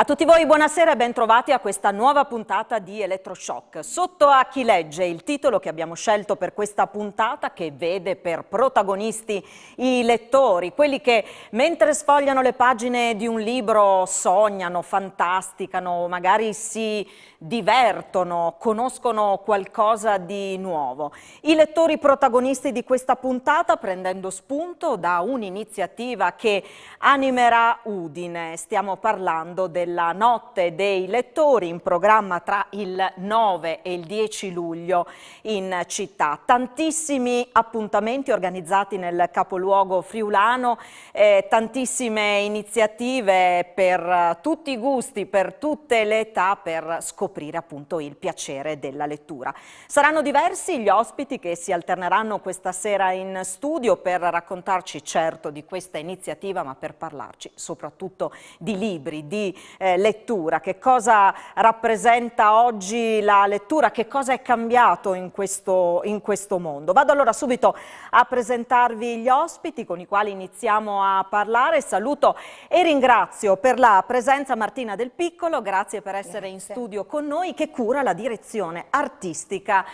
A tutti voi buonasera e ben trovati a questa nuova puntata di Elettroshock. Sotto a chi legge il titolo che abbiamo scelto per questa puntata, che vede per protagonisti i lettori, quelli che mentre sfogliano le pagine di un libro sognano, fantasticano, magari si divertono, conoscono qualcosa di nuovo. I lettori protagonisti di questa puntata, prendendo spunto da un'iniziativa che animerà Udine. Stiamo parlando della Notte dei Lettori, in programma tra il 9 e il 10 luglio in città. Tantissimi appuntamenti organizzati nel capoluogo friulano, tantissime iniziative per tutti i gusti, per tutte le età, per scoprire appunto il piacere della lettura. Saranno diversi gli ospiti che si alterneranno questa sera in studio per raccontarci certo di questa iniziativa, ma per parlarci soprattutto di libri, di lettura, che cosa rappresenta oggi la lettura, che cosa è cambiato in questo mondo. Vado allora subito a presentarvi gli ospiti con i quali iniziamo a parlare. Saluto e ringrazio per la presenza Martina Del Piccolo, grazie per essere in studio con noi, che cura la direzione artistica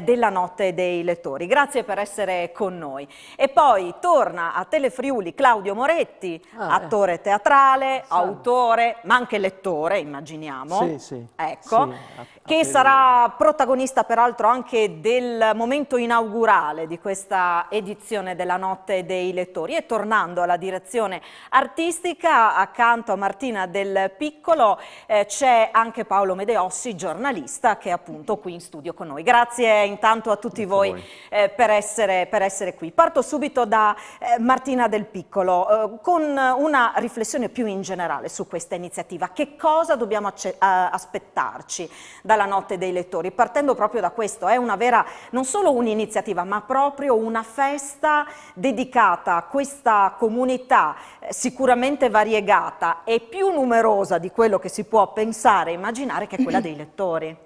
della Notte dei Lettori. Grazie per essere con noi. E poi torna a Telefriuli Claudio Moretti, attore teatrale, autore, ma anche lettore, immaginiamo. Sì. Ecco, sì, che sarà protagonista peraltro anche del momento inaugurale di questa edizione della Notte dei Lettori. E tornando alla direzione artistica, accanto a Martina Del Piccolo c'è anche Paolo Medeossi, giornalista, che è appunto qui in studio con noi. Grazie intanto a tutti voi per essere qui. Parto subito da Martina Del Piccolo con una riflessione più in generale su questa iniziativa. Che cosa dobbiamo aspettarci dalla Notte dei Lettori? Partendo proprio da questo, è una vera, non solo un'iniziativa, ma proprio una festa dedicata a questa comunità sicuramente variegata e più numerosa di quello che si può pensare e immaginare, che è quella dei lettori.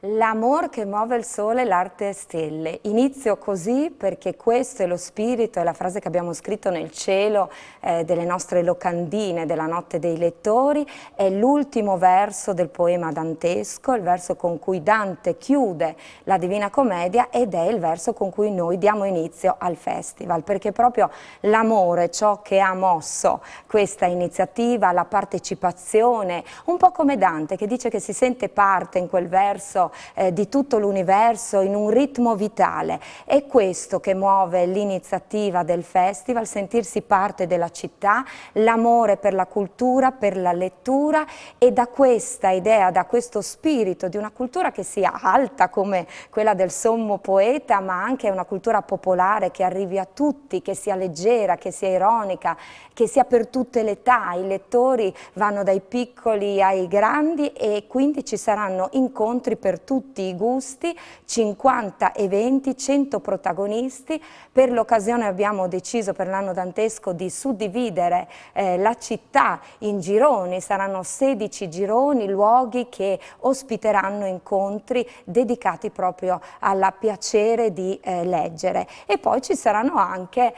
L'amor che muove il sole, l'arte e stelle. Inizio così perché questo è lo spirito, è la frase che abbiamo scritto nel cielo delle nostre locandine della Notte dei Lettori. È l'ultimo verso del poema dantesco, il verso con cui Dante chiude la Divina Commedia, ed è il verso con cui noi diamo inizio al festival, perché proprio l'amore, ciò che ha mosso questa iniziativa, la partecipazione, un po' come Dante che dice che si sente parte in quel verso di tutto l'universo, in un ritmo vitale. È questo che muove l'iniziativa del festival, sentirsi parte della città, l'amore per la cultura, per la lettura, e da questa idea, da questo spirito di una cultura che sia alta come quella del sommo poeta, ma anche una cultura popolare che arrivi a tutti, che sia leggera, che sia ironica, che sia per tutte le età. I lettori vanno dai piccoli ai grandi e quindi ci saranno incontri per tutti i gusti, 50 eventi, 100 protagonisti. Per l'occasione abbiamo deciso per l'anno dantesco di suddividere la città in gironi, saranno 16 gironi, luoghi che ospiteranno incontri dedicati proprio al piacere di leggere. E poi ci sarà anche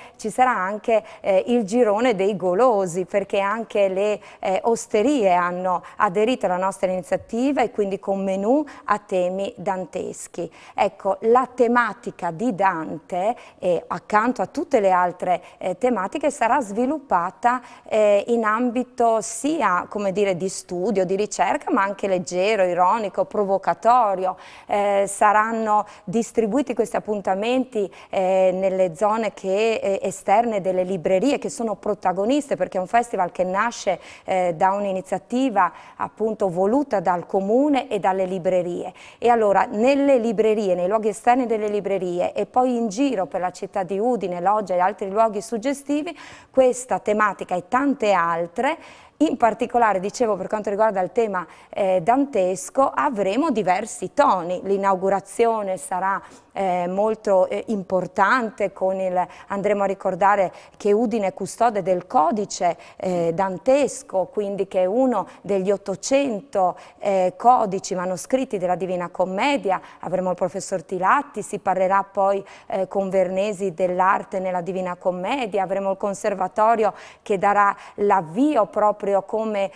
il girone dei golosi, perché anche le osterie hanno aderito alla nostra iniziativa, e quindi con menù a temi danteschi. Ecco, la tematica di Dante, accanto a tutte le altre tematiche, sarà sviluppata in ambito sia, come dire, di studio, di ricerca, ma anche leggero, ironico, provocatorio. Saranno distribuiti questi appuntamenti nelle zone esterne delle librerie, che sono protagoniste, perché è un festival che nasce da un'iniziativa appunto voluta dal comune e dalle librerie. E allora nelle librerie, nei luoghi esterni delle librerie, e poi in giro per la città di Udine, Loggia e altri luoghi suggestivi, questa tematica e tante altre. In particolare, dicevo, per quanto riguarda il tema dantesco, avremo diversi toni. L'inaugurazione sarà molto importante, andremo a ricordare che Udine è custode del codice dantesco, quindi che è uno degli 800 codici manoscritti della Divina Commedia. Avremo il professor Tilatti, si parlerà poi con Vernesi dell'arte nella Divina Commedia, avremo il conservatorio che darà l'avvio proprio proprio come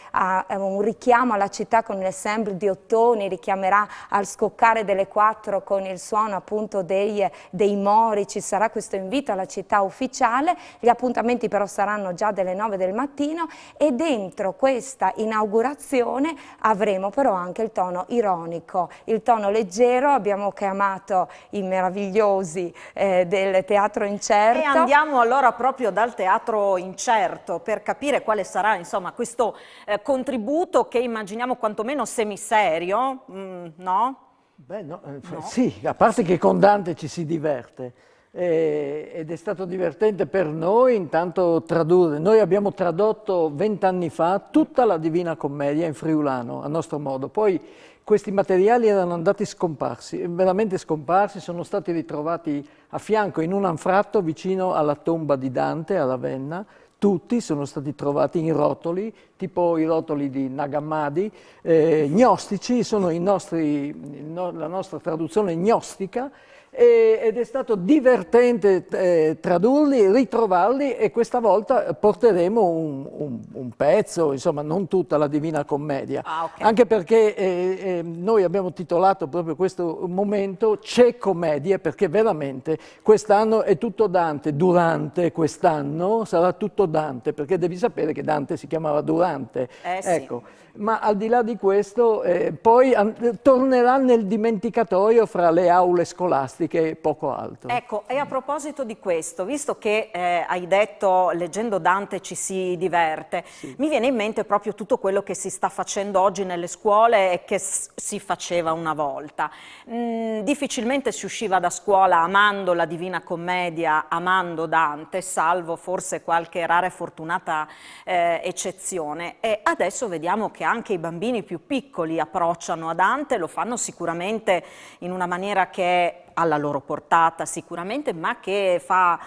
un richiamo alla città con l'ensemble di ottoni, richiamerà al scoccare delle 4 con il suono appunto dei mori, ci sarà questo invito alla città ufficiale, gli appuntamenti però saranno già delle 9 del mattino e dentro questa inaugurazione avremo però anche il tono ironico, il tono leggero, abbiamo chiamato i meravigliosi del Teatro Incerto. E andiamo allora proprio dal Teatro Incerto per capire quale sarà insomma questo contributo che immaginiamo quantomeno semiserio, no? Beh, no, sì, a parte che con Dante ci si diverte ed è stato divertente per noi intanto tradurre. Noi abbiamo tradotto 20 anni fa tutta la Divina Commedia in friulano, a nostro modo. Poi questi materiali erano andati scomparsi, veramente scomparsi, sono stati ritrovati a fianco in un anfratto vicino alla tomba di Dante a Ravenna. Tutti sono stati trovati in rotoli, tipo i rotoli di Nag Hammadi, gnostici, sono la nostra traduzione gnostica, ed è stato divertente tradurli, ritrovarli e questa volta porteremo un pezzo, insomma non tutta la Divina Commedia, Okay. Anche perché noi abbiamo titolato proprio questo momento C'è Commedie, perché veramente quest'anno è tutto Dante, durante quest'anno sarà tutto Dante, perché devi sapere che Dante si chiamava Durante, Sì. ecco. Ma al di là di questo, poi tornerà nel dimenticatoio fra le aule scolastiche e poco altro. Ecco, e a proposito di questo, visto che hai detto leggendo Dante ci si diverte, sì, mi viene in mente proprio tutto quello che si sta facendo oggi nelle scuole e che si faceva una volta. Difficilmente si usciva da scuola amando la Divina Commedia, amando Dante, salvo forse qualche rara e fortunata eccezione. E adesso vediamo che anche i bambini più piccoli approcciano a Dante, lo fanno sicuramente in una maniera che è alla loro portata sicuramente, ma che fa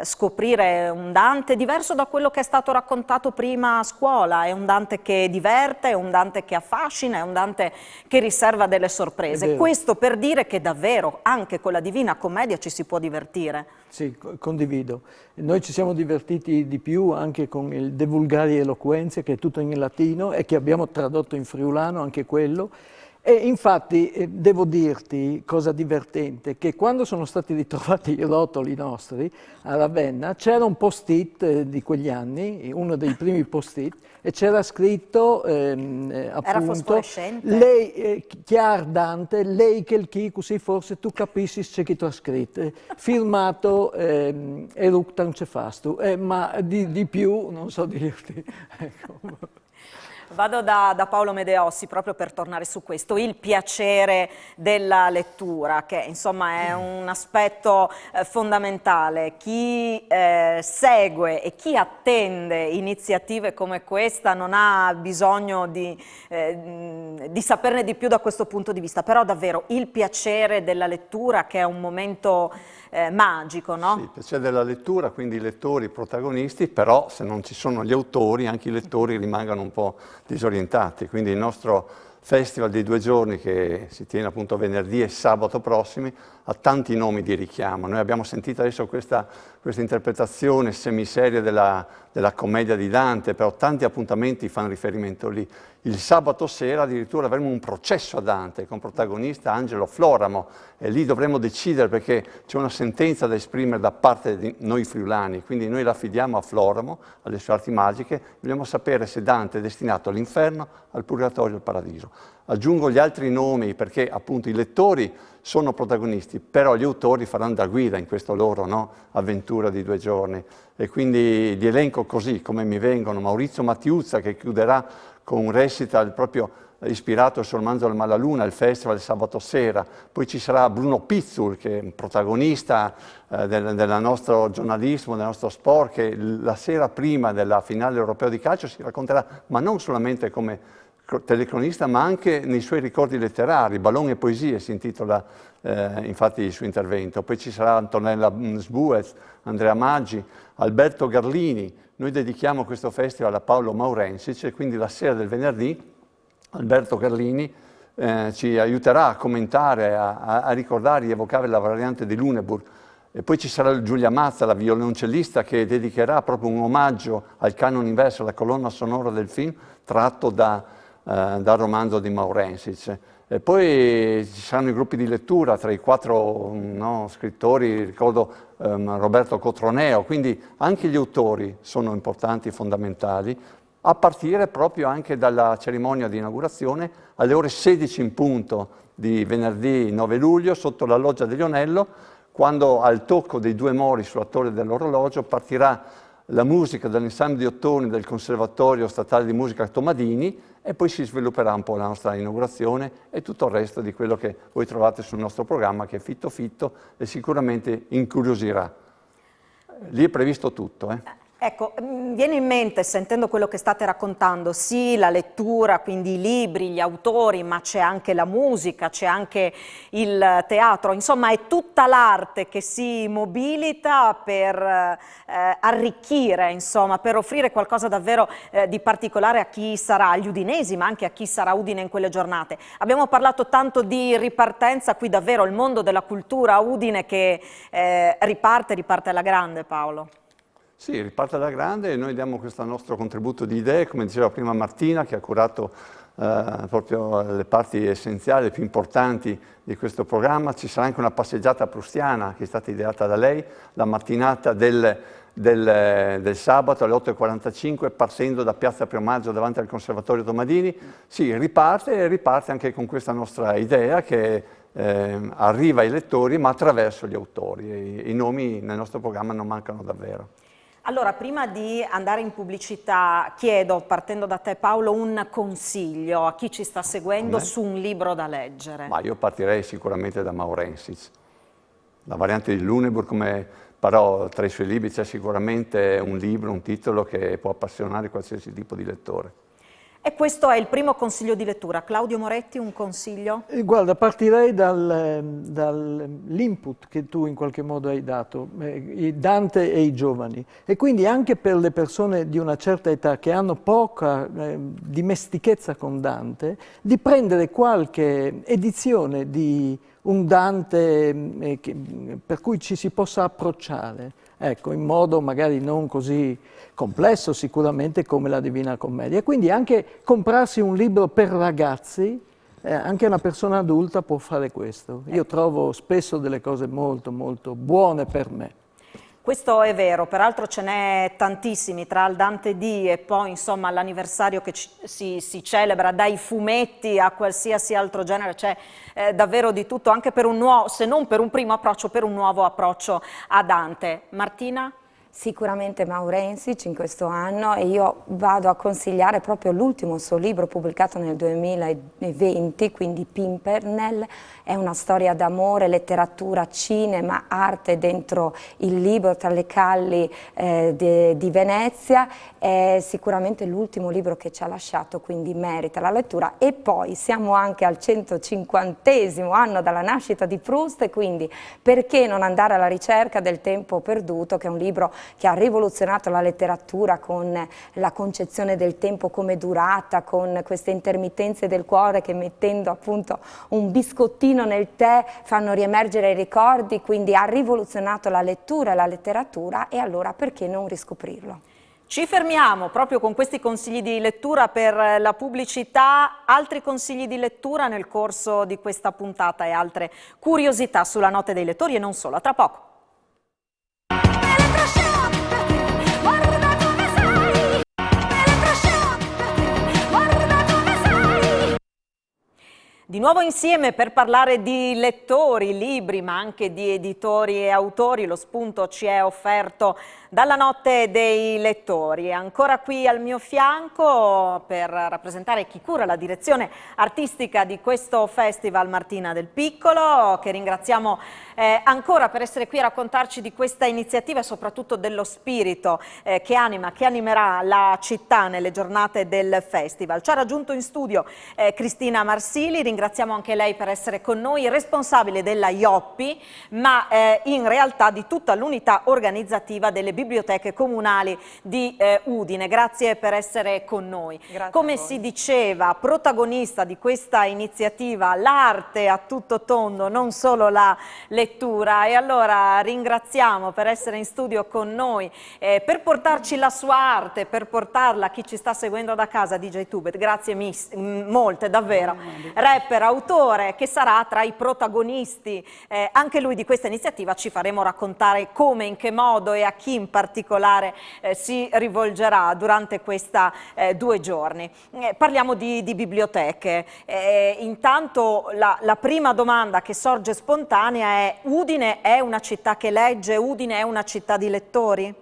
scoprire un Dante diverso da quello che è stato raccontato prima a scuola. È un Dante che diverte, è un Dante che affascina, è un Dante che riserva delle sorprese. Questo per dire che davvero anche con la Divina Commedia ci si può divertire. Sì, condivido. Noi ci siamo divertiti di più anche con il De Vulgari Eloquenze, che è tutto in latino e che abbiamo tradotto in friulano, anche quello. E infatti devo dirti, cosa divertente, che quando sono stati ritrovati i rotoli nostri a Ravenna c'era un post-it di quegli anni, uno dei primi post-it, e c'era scritto appunto lei, chiar Dante, lei che il chi, così forse tu capissi c'è chi tu ha scritto, firmato Eructan Cefastu, ma di più non so dirti. Ecco. Vado da Paolo Medeossi proprio per tornare su questo, il piacere della lettura, che insomma è un aspetto fondamentale. Chi segue e chi attende iniziative come questa non ha bisogno di saperne di più da questo punto di vista, però davvero il piacere della lettura, che è un momento magico, no? Sì, il piacere della lettura, quindi i lettori, i protagonisti, però se non ci sono gli autori, anche i lettori rimangono un po' disorientati, quindi il nostro festival di 2 giorni che si tiene appunto venerdì e sabato prossimi ha tanti nomi di richiamo. Noi abbiamo sentito adesso questa interpretazione semiseria della commedia di Dante, però tanti appuntamenti fanno riferimento lì. Il sabato sera addirittura avremo un processo a Dante con protagonista Angelo Floramo e lì dovremo decidere perché c'è una sentenza da esprimere da parte di noi friulani, quindi noi la affidiamo a Floramo, alle sue arti magiche, vogliamo sapere se Dante è destinato all'inferno, al purgatorio o al paradiso. Aggiungo gli altri nomi perché appunto i lettori sono protagonisti, però gli autori faranno da guida in questa loro avventura di 2 giorni e quindi li elenco così come mi vengono. Maurizio Mattiuzza che chiuderà con un recital proprio ispirato al suo romanzo Il Malaluna, il festival del sabato sera. Poi ci sarà Bruno Pizzul, che è un protagonista del nostro giornalismo, del nostro sport, che la sera prima della finale europeo di calcio si racconterà, ma non solamente come telecronista, ma anche nei suoi ricordi letterari. Ballon e poesie si intitola infatti il suo intervento. Poi ci sarà Antonella Sbuez, Andrea Maggi, Alberto Garlini. Noi dedichiamo questo festival a Paolo Maurensic e quindi la sera del venerdì Alberto Garlini ci aiuterà a commentare, a ricordare, a evocare la variante di Lüneburg E poi ci sarà Giulia Mazza, la violoncellista, che dedicherà proprio un omaggio al Canon Inverso, la colonna sonora del film, tratto dal romanzo di Maurensis. E poi ci saranno i gruppi di lettura tra i 4 scrittori, ricordo Roberto Cotroneo, quindi anche gli autori sono importanti, fondamentali, a partire proprio anche dalla cerimonia di inaugurazione alle ore 16 in punto di venerdì 9 luglio sotto la loggia di Lionello, quando al tocco dei 2 mori sulla torre dell'orologio partirà la musica dell'ensemble di ottoni del Conservatorio Statale di Musica Tomadini e poi si svilupperà un po' la nostra inaugurazione e tutto il resto di quello che voi trovate sul nostro programma, che è fitto fitto e sicuramente incuriosirà. Lì è previsto tutto. Ecco, viene in mente, sentendo quello che state raccontando, sì, la lettura, quindi i libri, gli autori, ma c'è anche la musica, c'è anche il teatro, insomma è tutta l'arte che si mobilita per arricchire, insomma, per offrire qualcosa davvero di particolare a chi sarà, agli udinesi, ma anche a chi sarà Udine in quelle giornate. Abbiamo parlato tanto di ripartenza, qui davvero il mondo della cultura a Udine che riparte alla grande, Paolo. Sì, riparte alla grande e noi diamo questo nostro contributo di idee, come diceva prima Martina, che ha curato proprio le parti essenziali, le più importanti di questo programma. Ci sarà anche una passeggiata prustiana che è stata ideata da lei, la mattinata del sabato alle 8:45, partendo da Piazza Primo Maggio davanti al Conservatorio Tomadini. Sì, riparte anche con questa nostra idea che arriva ai lettori ma attraverso gli autori. I nomi nel nostro programma non mancano davvero. Allora, prima di andare in pubblicità, chiedo, partendo da te Paolo, un consiglio a chi ci sta seguendo su un libro da leggere. Ma io partirei sicuramente da Maurensis. La variante di Lüneburg, però tra i suoi libri c'è sicuramente un libro, un titolo che può appassionare qualsiasi tipo di lettore. E questo è il primo consiglio di lettura. Claudio Moretti, un consiglio? Guarda, partirei dall'input che tu in qualche modo hai dato, Dante e i giovani. E quindi anche per le persone di una certa età che hanno poca dimestichezza con Dante, di prendere qualche edizione di un Dante per cui ci si possa approcciare, ecco, in modo magari non così complesso sicuramente come la Divina Commedia. Quindi anche comprarsi un libro per ragazzi, anche una persona adulta può fare questo. Io trovo spesso delle cose molto molto buone per me. Questo è vero, peraltro ce n'è tantissimi, tra il Dante D e poi insomma l'anniversario che si celebra, dai fumetti a qualsiasi altro genere, c'è davvero di tutto, anche per un nuovo, se non per un primo approccio, per un nuovo approccio a Dante. Martina? Sicuramente Maurensis in questo anno, e io vado a consigliare proprio l'ultimo suo libro pubblicato nel 2020, quindi Pimpernel. È una storia d'amore, letteratura, cinema, arte dentro il libro tra le calli di Venezia. È sicuramente l'ultimo libro che ci ha lasciato, quindi merita la lettura. E poi siamo anche al 150° anno dalla nascita di Proust, e quindi perché non andare alla ricerca del tempo perduto, che è un libro che ha rivoluzionato la letteratura con la concezione del tempo come durata, con queste intermittenze del cuore che, mettendo appunto un biscottino nel tè, fanno riemergere i ricordi. Quindi ha rivoluzionato la lettura e la letteratura, e allora perché non riscoprirlo? Ci fermiamo proprio con questi consigli di lettura per la pubblicità. Altri consigli di lettura nel corso di questa puntata e altre curiosità sulla Notte dei Lettori e non solo. A tra poco. Di nuovo insieme per parlare di lettori, libri, ma anche di editori e autori. Lo spunto ci è offerto dalla Notte dei Lettori. Ancora qui al mio fianco per rappresentare chi cura la direzione artistica di questo festival, Martina Del Piccolo, che ringraziamo ancora per essere qui a raccontarci di questa iniziativa e soprattutto dello spirito che animerà la città nelle giornate del festival. Ci ha raggiunto in studio Cristina Marsili. ringraziamo anche lei per essere con noi, responsabile della IOPPI, ma in realtà di tutta l'unità organizzativa delle biblioteche comunali di Udine. Grazie per essere con noi. Come si diceva, protagonista di questa iniziativa l'arte a tutto tondo, non solo la lettura, e allora ringraziamo per essere in studio con noi, per portarci la sua arte, per portarla a chi ci sta seguendo da casa, DJ Tubet. Grazie molte, davvero. Rapper, autore, che sarà tra i protagonisti anche lui di questa iniziativa. Ci faremo raccontare come, in che modo e a chi in particolare si rivolgerà durante questa 2 giorni. Parliamo di biblioteche. Intanto la prima domanda che sorge spontanea è: Udine è una città che legge? Udine è una città di lettori?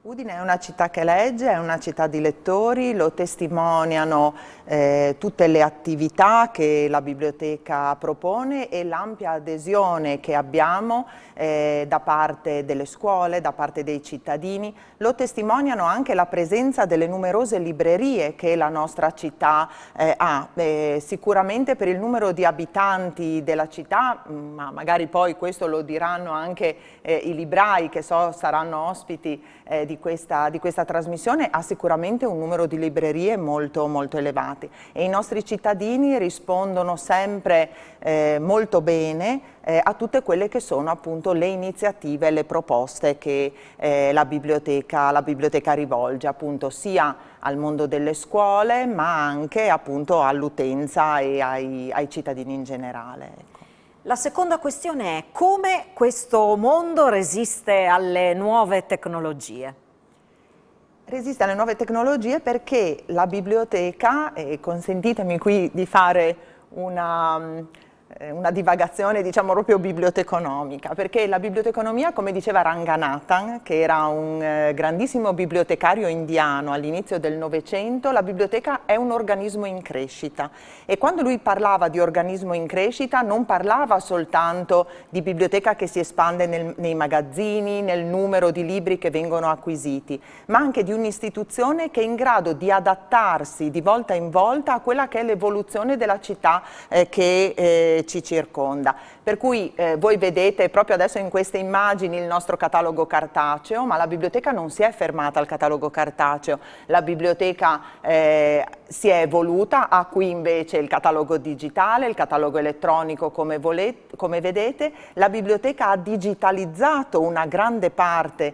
Udine è una città che legge, è una città di lettori, lo testimoniano tutte le attività che la biblioteca propone e l'ampia adesione che abbiamo da parte delle scuole, da parte dei cittadini. Lo testimoniano anche la presenza delle numerose librerie che la nostra città ha. Sicuramente per il numero di abitanti della città, ma magari poi questo lo diranno anche i librai che so saranno ospiti di questa trasmissione, ha sicuramente un numero di librerie molto elevato. E i nostri cittadini rispondono sempre molto bene a tutte quelle che sono appunto le iniziative, le proposte che la biblioteca rivolge appunto sia al mondo delle scuole ma anche appunto all'utenza e ai cittadini in generale. Ecco. La seconda questione è: come questo mondo resiste alle nuove tecnologie? Resiste alle nuove tecnologie perché la biblioteca, e consentitemi qui di fare una divagazione diciamo proprio biblioteconomica, perché la biblioteconomia, come diceva Ranganathan, che era un grandissimo bibliotecario indiano all'inizio del Novecento, la biblioteca è un organismo in crescita, e quando lui parlava di organismo in crescita non parlava soltanto di biblioteca che si espande nei magazzini, nel numero di libri che vengono acquisiti, ma anche di un'istituzione che è in grado di adattarsi di volta in volta a quella che è l'evoluzione della città che ci circonda. Per cui voi vedete proprio adesso in queste immagini il nostro catalogo cartaceo, ma la biblioteca non si è fermata al catalogo cartaceo, la biblioteca si è evoluta, ha qui invece il catalogo digitale, il catalogo elettronico come vedete. La biblioteca ha digitalizzato una grande parte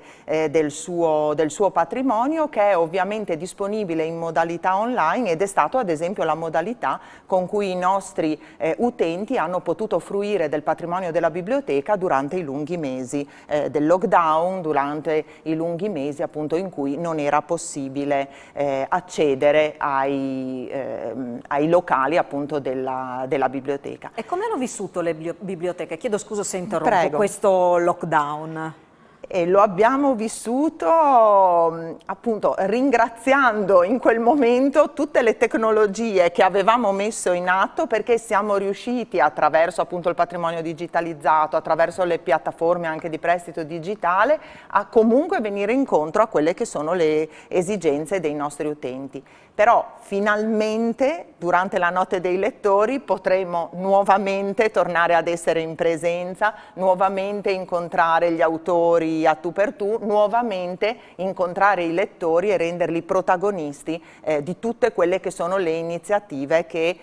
del suo patrimonio, che è ovviamente disponibile in modalità online, ed è stato ad esempio la modalità con cui i nostri utenti hanno potuto fruire del patrimonio della biblioteca durante i lunghi mesi del lockdown, durante i lunghi mesi appunto in cui non era possibile accedere ai locali appunto della biblioteca. E come hanno vissuto le biblioteche? Chiedo scusa se interrompo. Prego. Questo lockdown. E lo abbiamo vissuto appunto ringraziando in quel momento tutte le tecnologie che avevamo messo in atto, perché siamo riusciti attraverso appunto il patrimonio digitalizzato, attraverso le piattaforme anche di prestito digitale, a comunque venire incontro a quelle che sono le esigenze dei nostri utenti. Però finalmente durante la notte dei lettori potremo nuovamente tornare ad essere in presenza, nuovamente incontrare gli autori a tu per tu, nuovamente incontrare i lettori e renderli protagonisti di tutte quelle che sono le iniziative che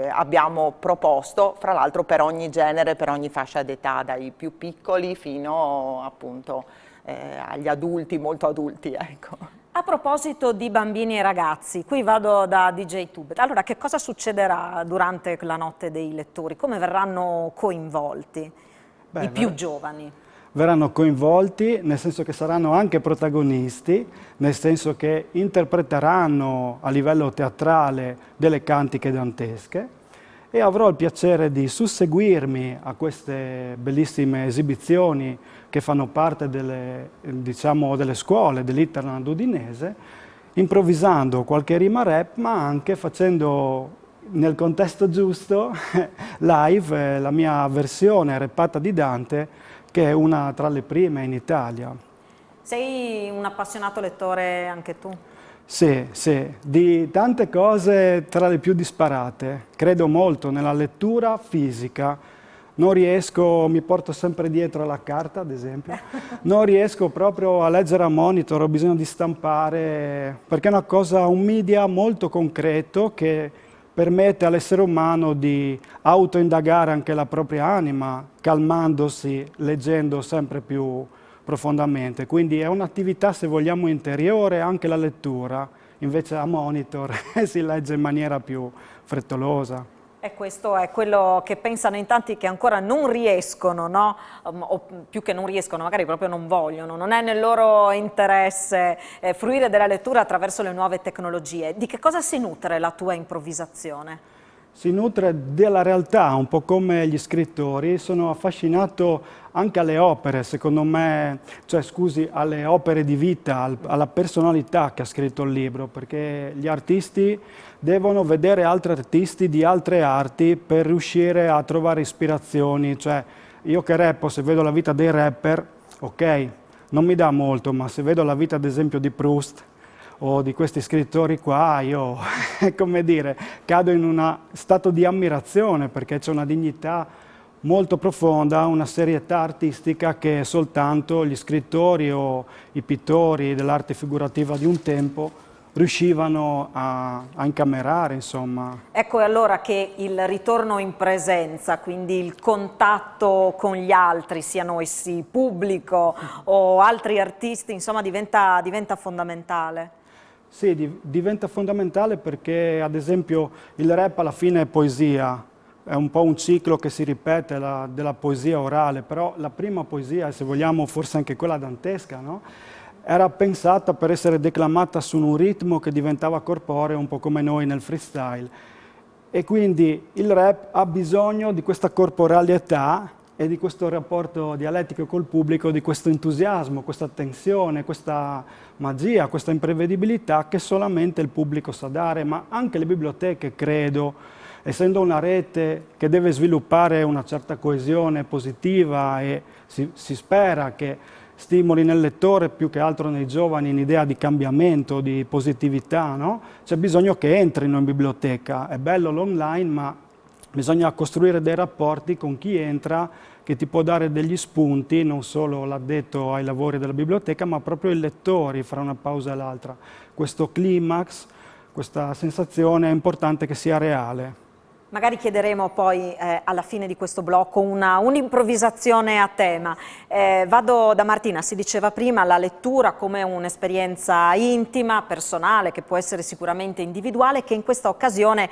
abbiamo proposto, fra l'altro per ogni genere, per ogni fascia d'età, dai più piccoli fino appunto agli adulti, molto adulti, ecco. A proposito di bambini e ragazzi, qui vado da DJ Tubet. Allora, che cosa succederà durante la notte dei lettori? Come verranno coinvolti i più giovani? Verranno coinvolti nel senso che saranno anche protagonisti, nel senso che interpreteranno a livello teatrale delle cantiche dantesche, e avrò il piacere di susseguirmi a queste bellissime esibizioni che fanno parte delle scuole dell'Interland udinese, improvvisando qualche rima rap, ma anche facendo nel contesto giusto live la mia versione rappata di Dante, che è una tra le prime in Italia. Sei un appassionato lettore anche tu? Sì, sì, di tante cose tra le più disparate. Credo molto nella lettura fisica. Non riesco, mi porto sempre dietro la carta, ad esempio, non riesco proprio a leggere a monitor, ho bisogno di stampare, perché è una cosa, un media molto concreto che permette all'essere umano di autoindagare anche la propria anima, calmandosi, leggendo sempre più profondamente. Quindi è un'attività, se vogliamo, interiore, anche la lettura, invece a monitor si legge in maniera più frettolosa. E questo è quello che pensano in tanti che ancora non riescono, no? O più che non riescono, magari proprio non vogliono, non è nel loro interesse fruire della lettura attraverso le nuove tecnologie. Di che cosa si nutre la tua improvvisazione? Si nutre della realtà, un po' come gli scrittori. Sono affascinato anche alle opere, secondo me, cioè scusi, alle opere di vita, alla personalità che ha scritto il libro, perché gli artisti devono vedere altri artisti di altre arti per riuscire a trovare ispirazioni. Cioè, io che rappo, se vedo la vita dei rapper, ok, non mi dà molto, ma se vedo la vita ad esempio di Proust o di questi scrittori qua, io, come dire, cado in uno stato di ammirazione, perché c'è una dignità molto profonda, una serietà artistica che soltanto gli scrittori o i pittori dell'arte figurativa di un tempo riuscivano a incamerare, insomma. Ecco allora che il ritorno in presenza, quindi il contatto con gli altri, siano essi pubblico o altri artisti, insomma diventa fondamentale. Sì, diventa fondamentale perché ad esempio il rap alla fine è poesia, è un po' un ciclo che si ripete della poesia orale, però la prima poesia, se vogliamo forse anche quella dantesca, no? Era pensata per essere declamata su un ritmo che diventava corporeo, un po' come noi nel freestyle. E quindi il rap ha bisogno di questa corporealità e di questo rapporto dialettico col pubblico, di questo entusiasmo, questa tensione, questa magia, questa imprevedibilità che solamente il pubblico sa dare, ma anche le biblioteche, credo, essendo una rete che deve sviluppare una certa coesione positiva e si spera che stimoli nel lettore più che altro nei giovani un'idea di cambiamento, di positività, no? C'è bisogno che entrino in biblioteca. È bello l'online, ma bisogna costruire dei rapporti con chi entra che ti può dare degli spunti, non solo l'addetto ai lavori della biblioteca, ma proprio i lettori fra una pausa e l'altra. Questo climax, questa sensazione è importante che sia reale. Magari chiederemo poi alla fine di questo blocco un'improvvisazione a tema. Vado da Martina, si diceva prima la lettura come un'esperienza intima, personale, che può essere sicuramente individuale, che in questa occasione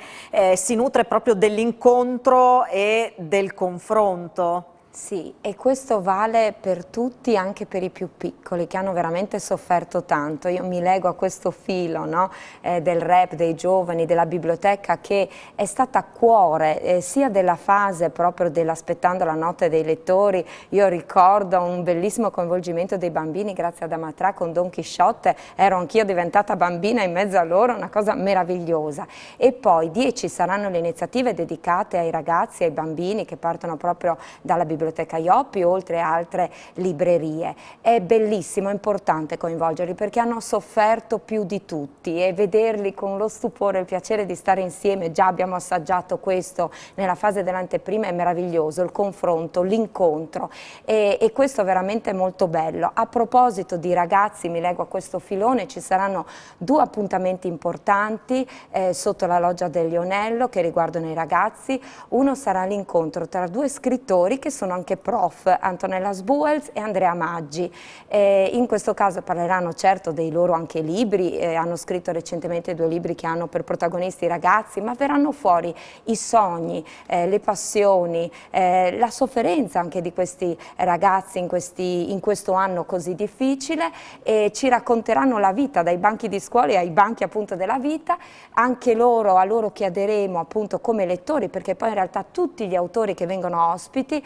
si nutre proprio dell'incontro e del confronto. Sì, e questo vale per tutti, anche per i più piccoli che hanno veramente sofferto tanto. Io mi lego a questo filo, no? Del rap, dei giovani, della biblioteca, che è stata a cuore sia della fase proprio dell'aspettando la notte dei lettori. Io ricordo un bellissimo coinvolgimento dei bambini grazie ad Amatra con Don Chisciotte, ero anch'io diventata bambina in mezzo a loro, una cosa meravigliosa. E poi 10 saranno le iniziative dedicate ai ragazzi, ai bambini che partono proprio dalla biblioteca Iopi, oltre a altre librerie. È bellissimo, è importante coinvolgerli perché hanno sofferto più di tutti e vederli con lo stupore e il piacere di stare insieme, già abbiamo assaggiato questo nella fase dell'anteprima, è meraviglioso, il confronto, l'incontro e questo è veramente molto bello. A proposito di ragazzi, mi leggo a questo filone, ci saranno 2 appuntamenti importanti sotto la loggia del Lionello che riguardano i ragazzi. Uno sarà l'incontro tra 2 scrittori che sono anche prof, Antonella Sbuels e Andrea Maggi. In questo caso parleranno certo dei loro anche libri, hanno scritto recentemente 2 libri che hanno per protagonisti i ragazzi, ma verranno fuori i sogni, le passioni, la sofferenza anche di questi ragazzi in questo anno così difficile e ci racconteranno la vita dai banchi di scuola ai banchi appunto della vita, anche loro, a loro chiederemo appunto come lettori, perché poi in realtà tutti gli autori che vengono ospiti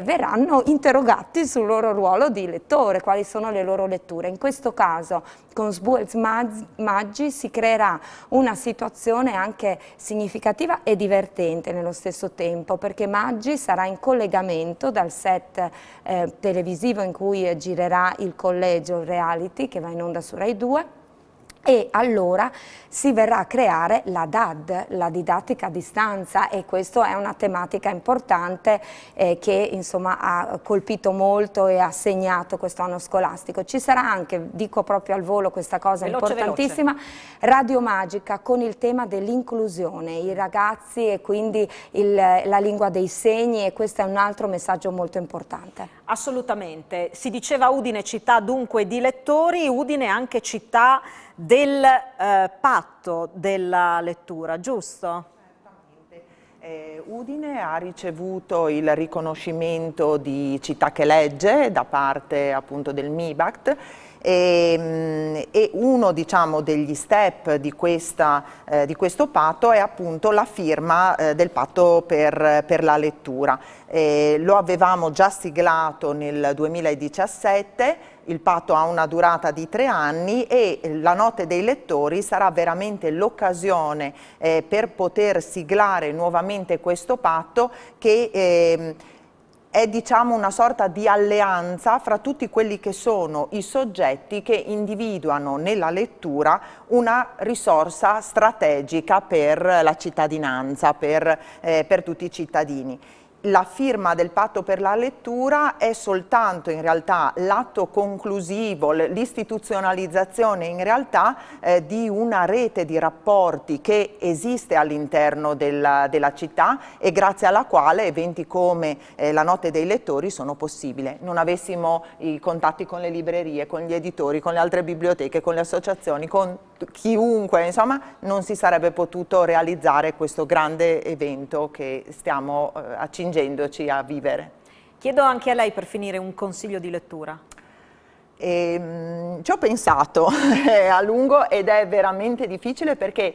verranno interrogati sul loro ruolo di lettore, quali sono le loro letture. In questo caso con Sbuels Maggi si creerà una situazione anche significativa e divertente nello stesso tempo, perché Maggi sarà in collegamento dal set televisivo in cui girerà il collegio, il reality che va in onda su Rai 2, e allora si verrà a creare la DAD, la didattica a distanza, e questa è una tematica importante che insomma ha colpito molto e ha segnato questo anno scolastico. Ci sarà anche, dico proprio al volo questa cosa importantissima, Radio Magica con il tema dell'inclusione, i ragazzi e quindi la lingua dei segni, e questo è un altro messaggio molto importante. Assolutamente, si diceva Udine città dunque di lettori, Udine anche città del patto della lettura, giusto? Udine ha ricevuto il riconoscimento di città che legge da parte appunto del MIBACT, e uno, diciamo, degli step di questo patto è appunto la firma del patto per la lettura. Lo avevamo già siglato nel 2017. Il patto ha una durata di 3 anni e la Notte dei lettori sarà veramente l'occasione per poter siglare nuovamente questo patto, che è, diciamo, una sorta di alleanza fra tutti quelli che sono i soggetti che individuano nella lettura una risorsa strategica per la cittadinanza, per tutti i cittadini. La firma del patto per la lettura è soltanto in realtà l'atto conclusivo, l'istituzionalizzazione in realtà di una rete di rapporti che esiste all'interno della città e grazie alla quale eventi come la Notte dei lettori sono possibili. Non avessimo i contatti con le librerie, con gli editori, con le altre biblioteche, con le associazioni, con chiunque, insomma, non si sarebbe potuto realizzare questo grande evento che stiamo accingendoci a vivere. Chiedo anche a lei, per finire, un consiglio di lettura. Ci ho pensato a lungo ed è veramente difficile, perché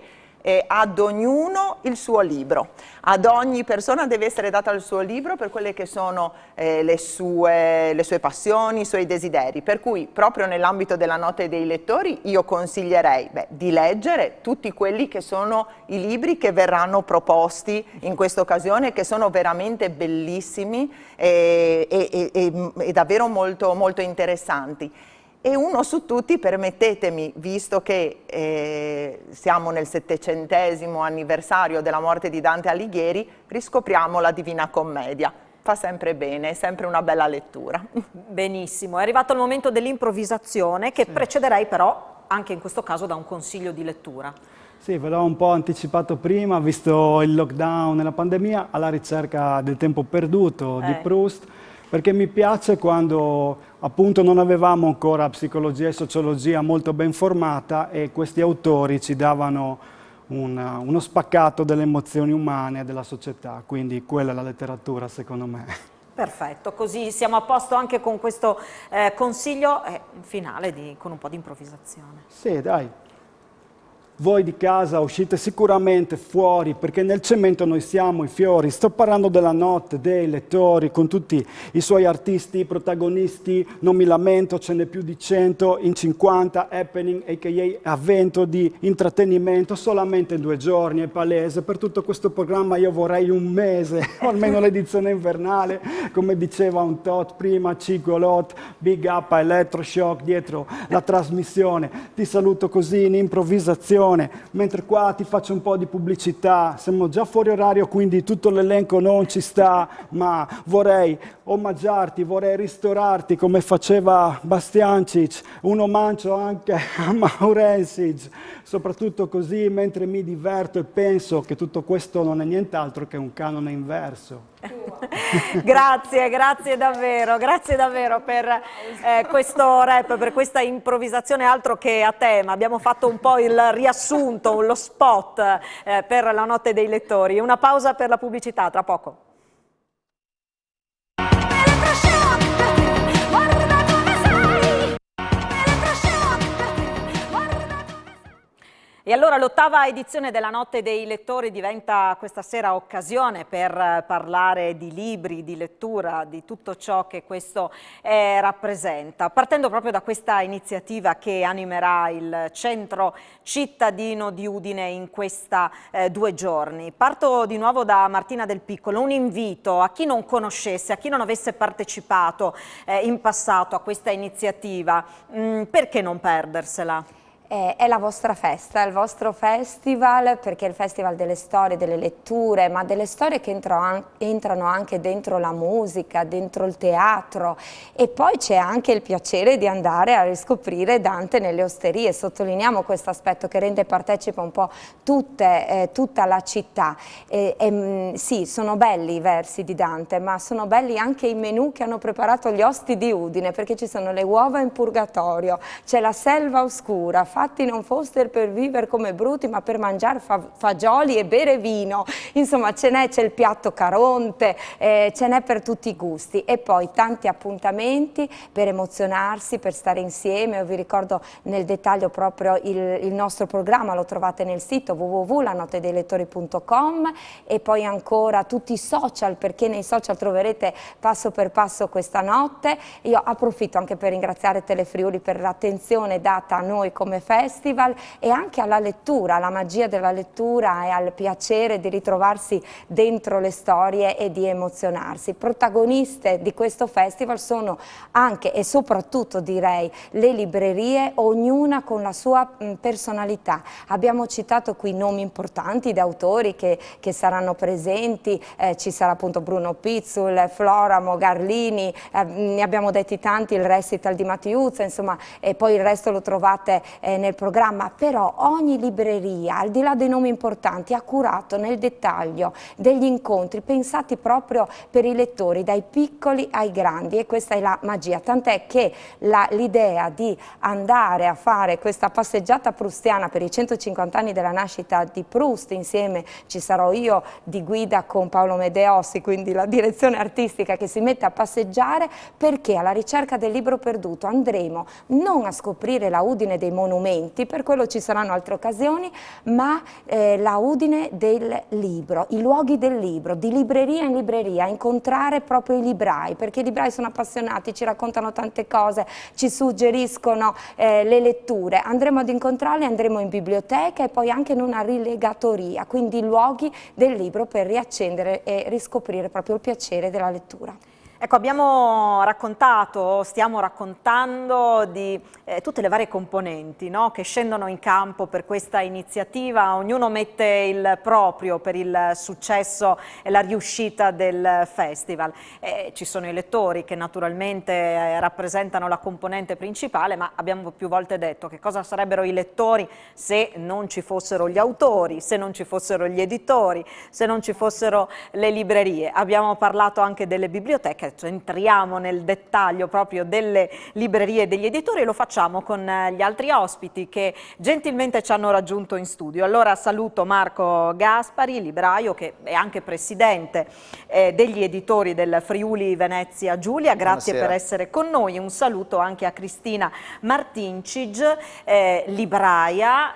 ad ognuno il suo libro, ad ogni persona deve essere dato il suo libro per quelle che sono le sue passioni, i suoi desideri, per cui proprio nell'ambito della Notte dei lettori io consiglierei di leggere tutti quelli che sono i libri che verranno proposti in questa occasione, che sono veramente bellissimi e davvero molto, molto interessanti. E uno su tutti, permettetemi, visto che siamo nel 700° anniversario della morte di Dante Alighieri, riscopriamo la Divina Commedia. Fa sempre bene, è sempre una bella lettura. Benissimo, è arrivato il momento dell'improvvisazione, che precederei però anche in questo caso da un consiglio di lettura. Sì, ve l'ho un po' anticipato prima, visto il lockdown e la pandemia, alla ricerca del tempo perduto di Proust, perché mi piace quando appunto non avevamo ancora psicologia e sociologia molto ben formata e questi autori ci davano uno spaccato delle emozioni umane e della società, quindi quella è la letteratura secondo me. Perfetto, così siamo a posto anche con questo consiglio finale con un po' di improvvisazione. Sì, dai. Voi di casa uscite sicuramente fuori, perché nel cemento noi siamo i fiori. Sto parlando della Notte dei lettori, con tutti i suoi artisti, protagonisti, non mi lamento, ce n'è più di 100, in 50, happening, a.k.a. avvento di intrattenimento, solamente in 2 giorni, è palese. Per tutto questo programma io vorrei un mese, o almeno l'edizione invernale, come diceva un tot prima, Cigolot, big up a Electroshock dietro la trasmissione. Ti saluto così in improvvisazione. Mentre qua ti faccio un po' di pubblicità, siamo già fuori orario quindi tutto l'elenco non ci sta, ma vorrei omaggiarti, vorrei ristorarti come faceva Bastiancic, un omaggio anche a Maurensic, soprattutto così mentre mi diverto e penso che tutto questo non è nient'altro che un canone inverso. Grazie davvero per questo rap, per questa improvvisazione altro che a tema. Abbiamo fatto un po' il riassunto, lo spot per la Notte dei lettori. Una pausa per la pubblicità, tra poco. E allora l'8ª edizione della Notte dei lettori diventa questa sera occasione per parlare di libri, di lettura, di tutto ciò che questo rappresenta, partendo proprio da questa iniziativa che animerà il centro cittadino di Udine in questa 2 giorni. Parto di nuovo da Martina Del Piccolo, un invito a chi non conoscesse, a chi non avesse partecipato in passato a questa iniziativa, perché non perdersela? È la vostra festa, è il vostro festival, perché è il festival delle storie, delle letture, ma delle storie che entrano anche dentro la musica, dentro il teatro, e poi c'è anche il piacere di andare a riscoprire Dante nelle osterie. Sottolineiamo questo aspetto che rende partecipa un po' tutta la città. Sì, sono belli i versi di Dante, ma sono belli anche i menù che hanno preparato gli osti di Udine, perché ci sono le uova in purgatorio, c'è la selva oscura, fatti non foster per vivere come bruti, ma per mangiare fagioli e bere vino. Insomma, c'è il piatto Caronte, ce n'è per tutti i gusti, e poi tanti appuntamenti per emozionarsi, per stare insieme. Io vi ricordo nel dettaglio proprio il nostro programma, lo trovate nel sito www.lanotedeilettori.com, e poi ancora tutti i social, perché nei social troverete passo per passo questa notte. Io approfitto anche per ringraziare Telefriuli per l'attenzione data a noi come festival, e anche alla lettura, alla magia della lettura e al piacere di ritrovarsi dentro le storie e di emozionarsi. Protagoniste di questo festival sono anche e soprattutto, direi, le librerie, ognuna con la sua personalità. Abbiamo citato qui nomi importanti di autori che saranno presenti, ci sarà appunto Bruno Pizzul, Floramo, Garlini, ne abbiamo detti tanti, il recital di Mattiuzza, insomma, e poi il resto lo trovate nel programma. Però ogni libreria, al di là dei nomi importanti, ha curato nel dettaglio degli incontri pensati proprio per i lettori, dai piccoli ai grandi, e questa è la magia, tant'è che l'idea di andare a fare questa passeggiata proustiana per i 150 anni della nascita di Proust, insieme ci sarò io di guida con Paolo Medeossi, quindi la direzione artistica, che si mette a passeggiare perché alla ricerca del libro perduto andremo non a scoprire la Udine dei monumenti, per quello ci saranno altre occasioni, ma la Udine del libro, i luoghi del libro, di libreria in libreria, a incontrare proprio i librai, perché i librai sono appassionati, ci raccontano tante cose, ci suggeriscono le letture. Andremo ad incontrarli, andremo in biblioteca e poi anche in una rilegatoria, quindi luoghi del libro per riaccendere e riscoprire proprio il piacere della lettura. Ecco, abbiamo raccontato, stiamo raccontando di tutte le varie componenti, no, che scendono in campo per questa iniziativa. Ognuno mette il proprio per il successo e la riuscita del festival. Ci sono i lettori che naturalmente rappresentano la componente principale, ma abbiamo più volte detto che cosa sarebbero i lettori se non ci fossero gli autori, se non ci fossero gli editori, se non ci fossero le librerie. Abbiamo parlato anche delle biblioteche. Entriamo nel dettaglio proprio delle librerie e degli editori, e lo facciamo con gli altri ospiti che gentilmente ci hanno raggiunto in studio. Allora saluto Marco Gaspari, libraio che è anche presidente degli editori del Friuli Venezia Giulia, grazie per essere con noi. Un saluto anche a Cristina Martincic, libraia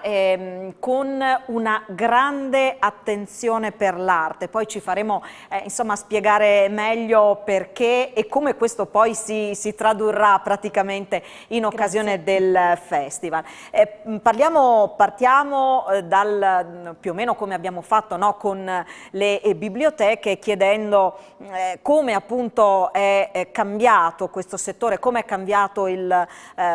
con una grande attenzione per l'arte. Poi ci faremo insomma spiegare meglio perché e come questo poi si tradurrà praticamente in occasione del festival. Partiamo dal più o meno come abbiamo fatto, no, con le biblioteche, chiedendo come appunto è cambiato questo settore, come è cambiato il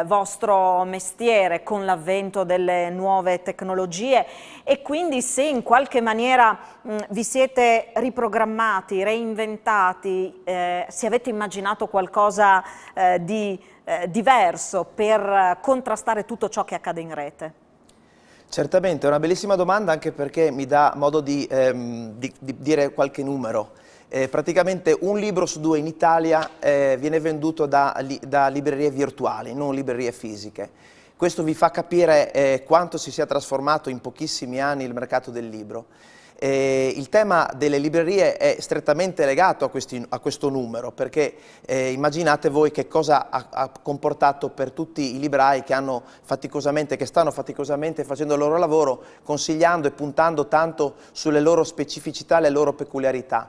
vostro mestiere con l'avvento delle nuove tecnologie, e quindi se in qualche maniera vi siete riprogrammati, reinventati, se avete immaginato qualcosa di diverso per contrastare tutto ciò che accade in rete. Certamente, è una bellissima domanda, anche perché mi dà modo di dire qualche numero. Praticamente un libro su due in Italia viene venduto da librerie virtuali, non librerie fisiche. Questo vi fa capire quanto si sia trasformato in pochissimi anni il mercato del libro. Il tema delle librerie è strettamente legato a questo numero, perché immaginate voi che cosa ha comportato per tutti i librai che stanno faticosamente facendo il loro lavoro, consigliando e puntando tanto sulle loro specificità, le loro peculiarità.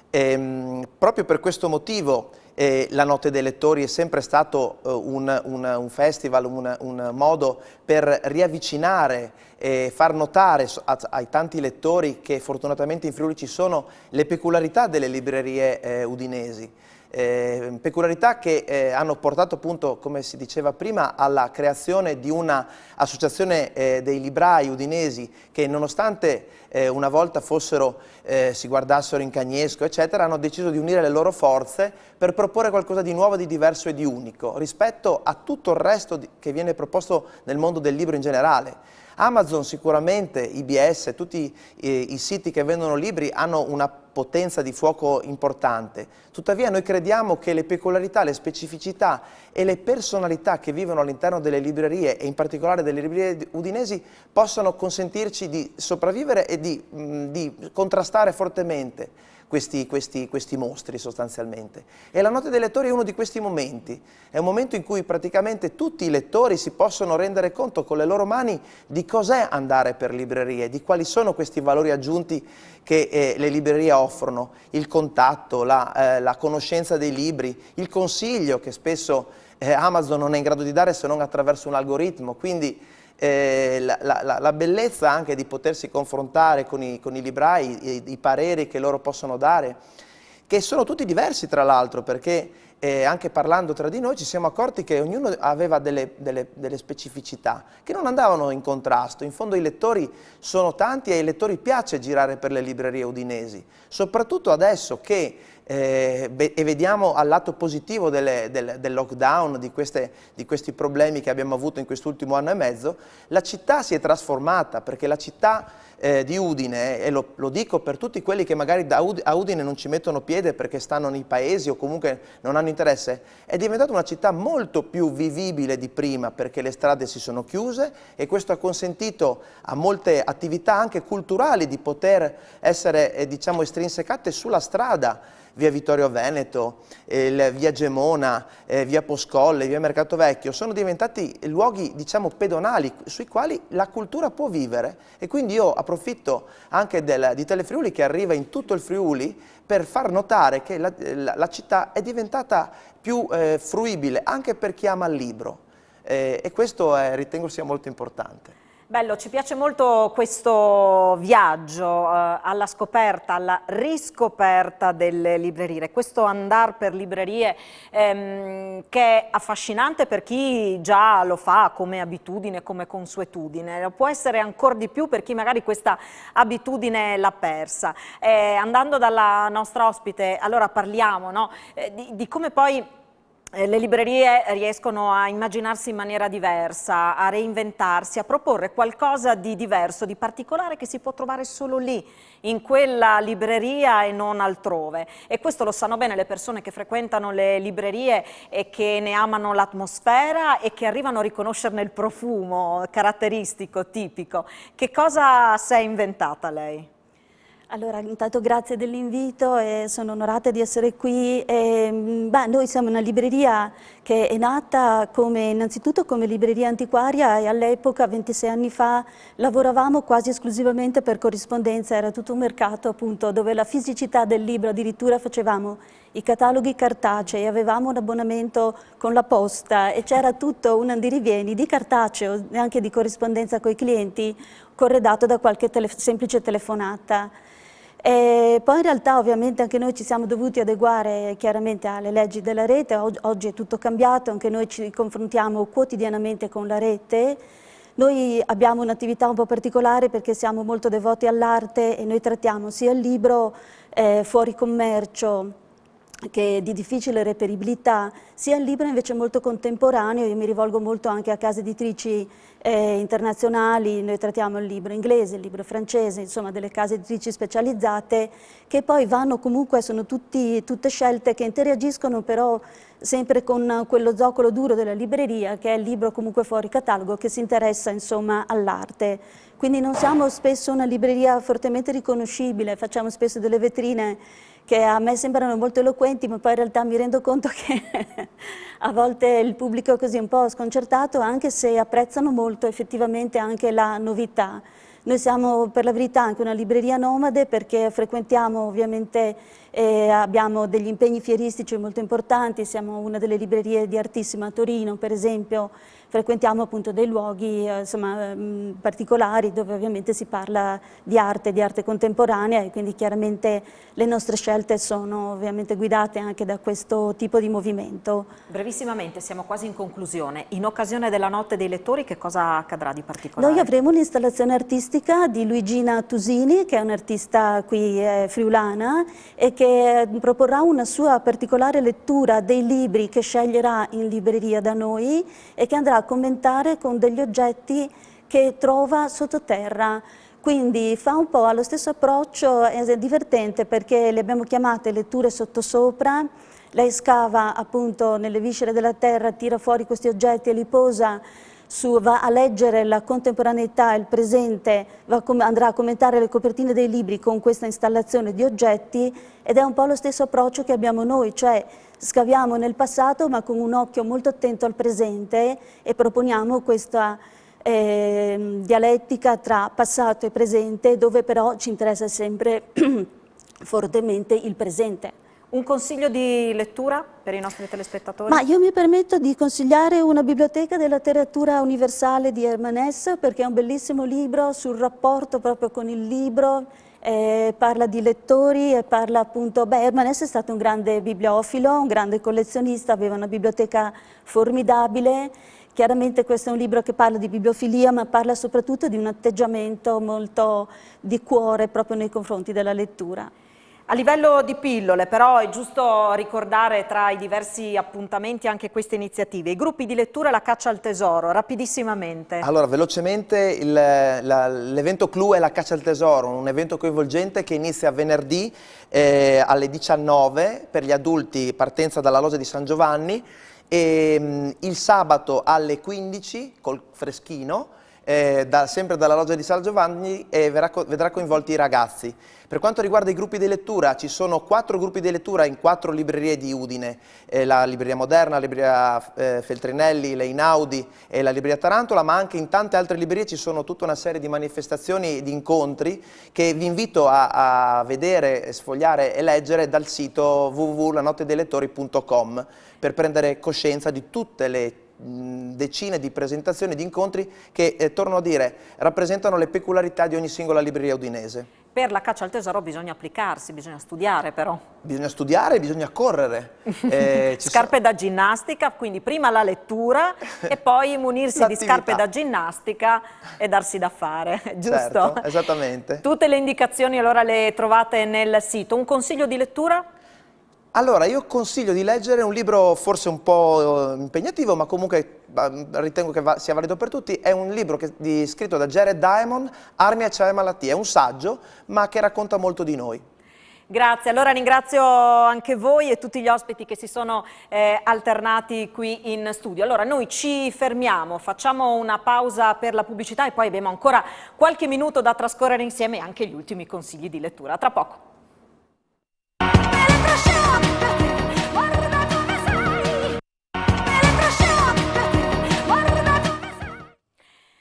Proprio per questo motivo la Notte dei Lettori è sempre stato un festival, un modo per riavvicinare e far notare ai tanti lettori che fortunatamente in Friuli ci sono le peculiarità delle librerie udinesi. peculiarità che hanno portato appunto, come si diceva prima, alla creazione di una associazione dei librai udinesi che, nonostante una volta si guardassero in cagnesco eccetera, hanno deciso di unire le loro forze per proporre qualcosa di nuovo, di diverso e di unico rispetto a tutto il resto che viene proposto nel mondo del libro in generale. Amazon sicuramente, IBS, tutti i siti che vendono libri hanno una potenza di fuoco importante. Tuttavia noi crediamo che le peculiarità, le specificità e le personalità che vivono all'interno delle librerie, e in particolare delle librerie udinesi, possano consentirci di sopravvivere e di contrastare fortemente questi mostri sostanzialmente. E la Notte dei lettori è uno di questi momenti, è un momento in cui praticamente tutti i lettori si possono rendere conto con le loro mani di cos'è andare per librerie, di quali sono questi valori aggiunti che le librerie offrono, il contatto, la conoscenza dei libri, il consiglio che spesso Amazon non è in grado di dare se non attraverso un algoritmo, quindi la bellezza anche di potersi confrontare con i librai, i pareri che loro possono dare, che sono tutti diversi tra l'altro, perché anche parlando tra di noi ci siamo accorti che ognuno aveva delle specificità che non andavano in contrasto. In fondo i lettori sono tanti e ai lettori piace girare per le librerie udinesi, soprattutto adesso che e vediamo al lato positivo del lockdown, di questi problemi che abbiamo avuto in quest'ultimo anno e mezzo, la città si è trasformata, perché la città di Udine, e lo dico per tutti quelli che magari a Udine non ci mettono piede perché stanno nei paesi o comunque non hanno interesse, è diventata una città molto più vivibile di prima, perché le strade si sono chiuse e questo ha consentito a molte attività anche culturali di poter essere diciamo estrinsecate sulla strada. Via Vittorio Veneto, via Gemona, via Poscolle, via Mercato Vecchio, sono diventati luoghi diciamo pedonali sui quali la cultura può vivere, e quindi io approfitto anche di Telefriuli che arriva in tutto il Friuli per far notare che la città è diventata più fruibile anche per chi ama il libro, e questo ritengo sia molto importante. Bello, ci piace molto questo viaggio alla scoperta, alla riscoperta delle librerie, questo andare per librerie che è affascinante per chi già lo fa come abitudine, come consuetudine, lo può essere ancora di più per chi magari questa abitudine l'ha persa. Andando dalla nostra ospite, allora parliamo, no, di come poi le librerie riescono a immaginarsi in maniera diversa, a reinventarsi, a proporre qualcosa di diverso, di particolare che si può trovare solo lì, in quella libreria e non altrove. E questo lo sanno bene le persone che frequentano le librerie e che ne amano l'atmosfera e che arrivano a riconoscerne il profumo caratteristico, tipico. Che cosa si è inventata lei? Allora, intanto grazie dell'invito e sono onorata di essere qui. Noi siamo una libreria che è nata innanzitutto come libreria antiquaria, e all'epoca, 26 anni fa, lavoravamo quasi esclusivamente per corrispondenza. Era tutto un mercato appunto dove la fisicità del libro, addirittura facevamo i cataloghi cartacei, avevamo un abbonamento con la posta e c'era tutto un andirivieni di cartaceo e anche di corrispondenza con i clienti, corredato da qualche semplice telefonata. E poi in realtà ovviamente anche noi ci siamo dovuti adeguare chiaramente alle leggi della rete. Oggi è tutto cambiato, anche noi ci confrontiamo quotidianamente con la rete. Noi abbiamo un'attività un po' particolare perché siamo molto devoti all'arte e noi trattiamo sia il libro fuori commercio che di difficile reperibilità, sia il libro invece molto contemporaneo. Io mi rivolgo molto anche a case editrici internazionali, noi trattiamo il libro inglese, il libro francese, insomma delle case editrici specializzate che poi vanno comunque, sono tutte scelte che interagiscono però sempre con quello zoccolo duro della libreria, che è il libro comunque fuori catalogo, che si interessa insomma all'arte. Quindi non siamo spesso una libreria fortemente riconoscibile, facciamo spesso delle vetrine che a me sembrano molto eloquenti, ma poi in realtà mi rendo conto che a volte il pubblico è così un po' sconcertato, anche se apprezzano molto effettivamente anche la novità. Noi siamo per la verità anche una libreria nomade perché frequentiamo ovviamente abbiamo degli impegni fieristici molto importanti, siamo una delle librerie di Artissima a Torino, per esempio, frequentiamo appunto dei luoghi insomma, particolari dove ovviamente si parla di arte contemporanea, e quindi chiaramente le nostre scelte sono ovviamente guidate anche da questo tipo di movimento. Brevissimamente, siamo quasi in conclusione. In occasione della Notte dei Lettori che cosa accadrà di particolare? Noi avremo un'installazione artistica di Luigina Tusini, che è un'artista qui friulana, e che proporrà una sua particolare lettura dei libri che sceglierà in libreria da noi e che andrà a commentare con degli oggetti che trova sottoterra. Quindi fa un po' allo stesso approccio, è divertente perché le abbiamo chiamate letture sottosopra. Lei scava appunto nelle viscere della terra, tira fuori questi oggetti e li posa va a leggere la contemporaneità e il presente, andrà a commentare le copertine dei libri con questa installazione di oggetti, ed è un po' lo stesso approccio che abbiamo noi, cioè scaviamo nel passato ma con un occhio molto attento al presente e proponiamo questa dialettica tra passato e presente, dove però ci interessa sempre fortemente il presente. Un consiglio di lettura per i nostri telespettatori? Ma io mi permetto di consigliare una biblioteca della letteratura universale di Hermann Hesse, perché è un bellissimo libro sul rapporto proprio con il libro, parla di lettori e parla appunto, Hermann Hesse è stato un grande bibliofilo, un grande collezionista, aveva una biblioteca formidabile. Chiaramente questo è un libro che parla di bibliofilia, ma parla soprattutto di un atteggiamento molto di cuore proprio nei confronti della lettura. A livello di pillole, però, è giusto ricordare tra i diversi appuntamenti anche queste iniziative. I gruppi di lettura e la caccia al tesoro, rapidissimamente. Allora, velocemente, l'evento clou è la caccia al tesoro, un evento coinvolgente che inizia venerdì alle 19 per gli adulti, partenza dalla Loggia di San Giovanni, e il sabato alle 15 col freschino, sempre dalla Loggia di San Giovanni, vedrà coinvolti i ragazzi. Per quanto riguarda i gruppi di lettura, ci sono 4 gruppi di lettura in 4 librerie di Udine, la Libreria Moderna, la Libreria Feltrinelli, l'Einaudi e la Libreria Tarantola, ma anche in tante altre librerie ci sono tutta una serie di manifestazioni e di incontri che vi invito a vedere, sfogliare e leggere dal sito www.lanottedelettori.com per prendere coscienza di tutte le decine di presentazioni, di incontri che, torno a dire, rappresentano le peculiarità di ogni singola libreria udinese. Per la caccia al tesoro bisogna applicarsi, bisogna studiare però. Bisogna studiare, bisogna correre. Scarpe da ginnastica, quindi prima la lettura e poi munirsi di scarpe da ginnastica e darsi da fare, giusto? Certo, esattamente. Tutte le indicazioni allora le trovate nel sito. Un consiglio di lettura? Allora, io consiglio di leggere un libro forse un po' impegnativo, ma comunque ritengo che sia valido per tutti. È un libro scritto da Jared Diamond, Armi, acciaio e malattie. È un saggio, ma che racconta molto di noi. Grazie, allora ringrazio anche voi e tutti gli ospiti che si sono alternati qui in studio. Allora noi ci fermiamo, facciamo una pausa per la pubblicità e poi abbiamo ancora qualche minuto da trascorrere insieme e anche gli ultimi consigli di lettura. Tra poco.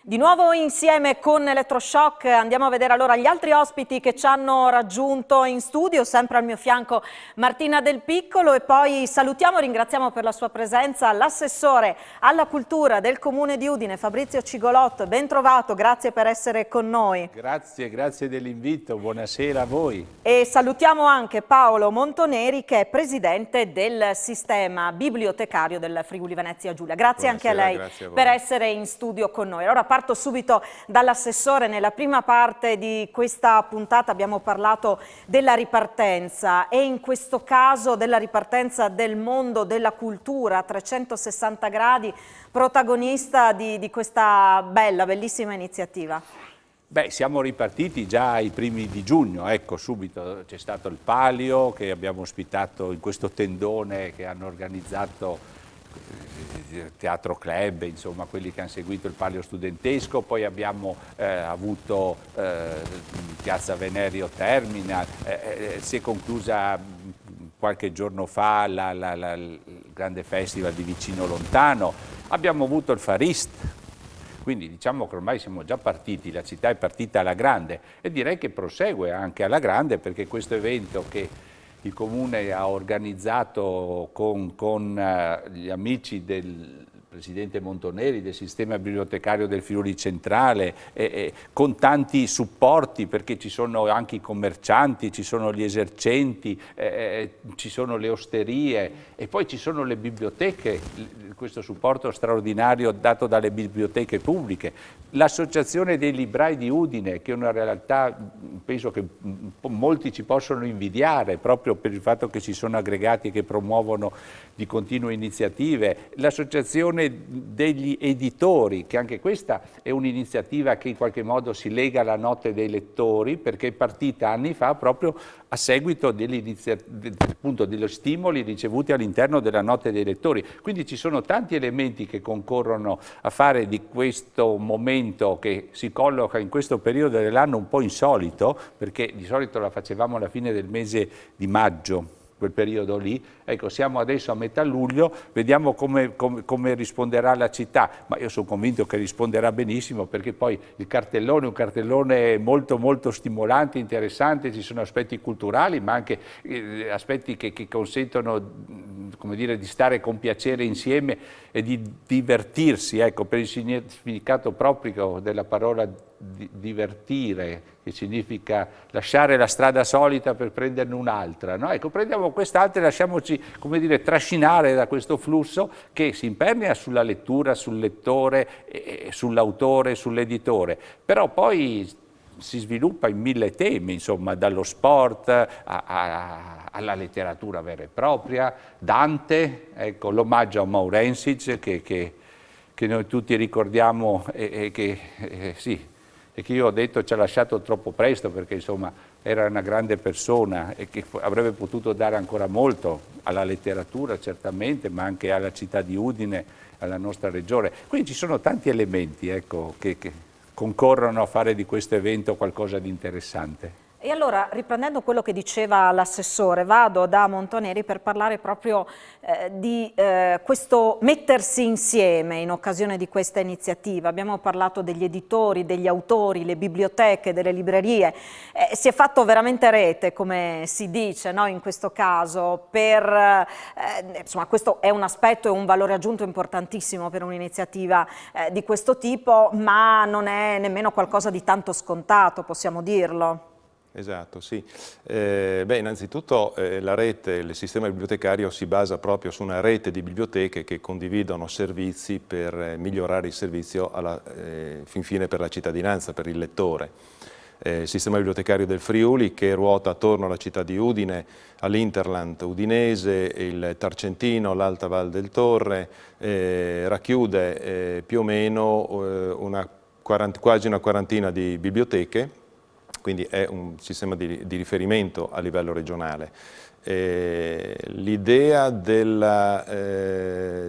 Di nuovo insieme con Elettroshock andiamo a vedere allora gli altri ospiti che ci hanno raggiunto in studio, sempre al mio fianco Martina Del Piccolo, e poi salutiamo e ringraziamo per la sua presenza l'assessore alla cultura del Comune di Udine, Fabrizio Cigolotto. Ben trovato, grazie per essere con noi. Grazie dell'invito, buonasera a voi. E salutiamo anche Paolo Montoneri che è presidente del sistema bibliotecario del Friuli Venezia Giulia. Grazie anche a lei per essere in studio con noi. Allora parto subito dall'assessore. Nella prima parte di questa puntata abbiamo parlato della ripartenza e in questo caso della ripartenza del mondo della cultura a 360 gradi, protagonista di questa bellissima iniziativa. Beh, siamo ripartiti già ai primi di giugno, ecco, subito c'è stato il Palio che abbiamo ospitato in questo tendone che hanno organizzato Teatro Club, insomma quelli che hanno seguito il Palio studentesco, poi abbiamo avuto Piazza Venerio Terminal, si è conclusa qualche giorno fa il grande festival di Vicino Lontano, abbiamo avuto il Far East, quindi diciamo che ormai siamo già partiti, la città è partita alla grande e direi che prosegue anche alla grande perché questo evento che il Comune ha organizzato con gli amici del Presidente Montoneri, del sistema bibliotecario del Friuli Centrale, con tanti supporti, perché ci sono anche i commercianti, ci sono gli esercenti, ci sono le osterie e poi ci sono le biblioteche, questo supporto straordinario dato dalle biblioteche pubbliche. L'Associazione dei Librai di Udine, che è una realtà, penso che molti ci possono invidiare, proprio per il fatto che ci sono aggregati che promuovono di continue iniziative. L'Associazione degli Editori, che anche questa è un'iniziativa che in qualche modo si lega alla Notte dei Lettori, perché è partita anni fa proprio a seguito appunto dello stimoli ricevuti all'interno della Notte dei Lettori. Quindi ci sono tanti elementi che concorrono a fare di questo momento, che si colloca in questo periodo dell'anno un po' insolito, perché di solito la facevamo alla fine del mese di maggio, quel periodo lì. Ecco, siamo adesso a metà luglio, vediamo come risponderà la città, ma io sono convinto che risponderà benissimo, perché poi il cartellone è un cartellone molto molto stimolante, interessante, ci sono aspetti culturali ma anche aspetti che consentono, come dire, di stare con piacere insieme e di divertirsi, ecco, per il significato proprio della parola divertire, che significa lasciare la strada solita per prenderne un'altra, no? Ecco, prendiamo quest'altra e lasciamoci, come dire, trascinare da questo flusso che si impernia sulla lettura, sul lettore, sull'autore, sull'editore, però poi si sviluppa in 1000 temi, insomma, dallo sport alla letteratura vera e propria, Dante, ecco, l'omaggio a Maurensic che noi tutti ricordiamo e che io ho detto ci ha lasciato troppo presto, perché insomma era una grande persona e che avrebbe potuto dare ancora molto alla letteratura certamente, ma anche alla città di Udine, alla nostra regione. Quindi ci sono tanti elementi, ecco, che concorrono a fare di questo evento qualcosa di interessante. E allora, riprendendo quello che diceva l'assessore, vado da Montoneri per parlare proprio di questo mettersi insieme in occasione di questa iniziativa. Abbiamo parlato degli editori, degli autori, le biblioteche, delle librerie. Si è fatto veramente rete, come si dice, no? In questo caso, insomma, questo è un aspetto e un valore aggiunto importantissimo per un'iniziativa di questo tipo, ma non è nemmeno qualcosa di tanto scontato, possiamo dirlo. Esatto, sì. Innanzitutto la rete, il sistema bibliotecario si basa proprio su una rete di biblioteche che condividono servizi per migliorare il servizio fin fine per la cittadinanza, per il lettore. Il sistema bibliotecario del Friuli, che ruota attorno alla città di Udine, all'Interland udinese, il Tarcentino, l'Alta Val del Torre, racchiude più o meno quasi una quarantina di biblioteche, quindi è un sistema di riferimento a livello regionale. L'idea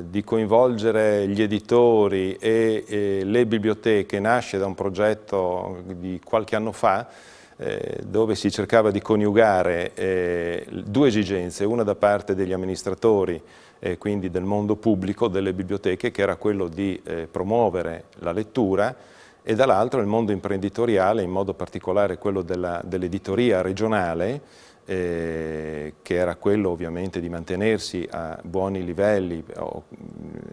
di coinvolgere gli editori e le biblioteche nasce da un progetto di qualche anno fa, dove si cercava di coniugare due esigenze, una da parte degli amministratori, quindi del mondo pubblico, delle biblioteche, che era quello di promuovere la lettura, e dall'altro il mondo imprenditoriale, in modo particolare quello dell'editoria regionale, che era quello ovviamente di mantenersi a buoni livelli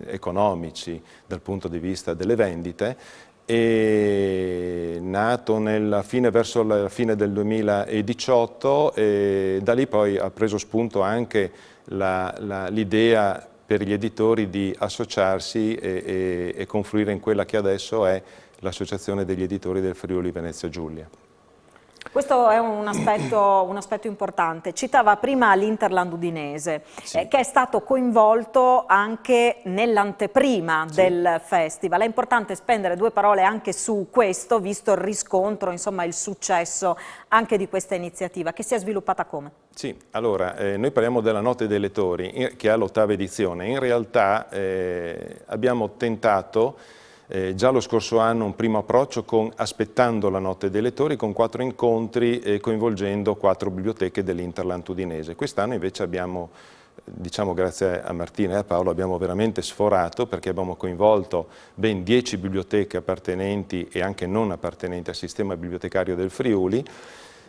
economici dal punto di vista delle vendite, è nato verso la fine del 2018 e da lì poi ha preso spunto anche l'idea per gli editori di associarsi e confluire in quella che adesso è l'Associazione degli Editori del Friuli Venezia Giulia. Questo è un aspetto importante. Citava prima l'Interland udinese, sì, che è stato coinvolto anche nell'anteprima, sì, del festival. È importante spendere due parole anche su questo, visto il riscontro, insomma il successo anche di questa iniziativa, che si è sviluppata come? Sì, allora, noi parliamo della Notte dei Lettori, che ha l'8ª edizione. In realtà abbiamo tentato già lo scorso anno un primo approccio aspettando la Notte dei Lettori, con 4 incontri coinvolgendo 4 biblioteche dell'Interland udinese. Quest'anno invece abbiamo, diciamo grazie a Martina e a Paolo, abbiamo veramente sforato, perché abbiamo coinvolto ben 10 biblioteche appartenenti e anche non appartenenti al sistema bibliotecario del Friuli,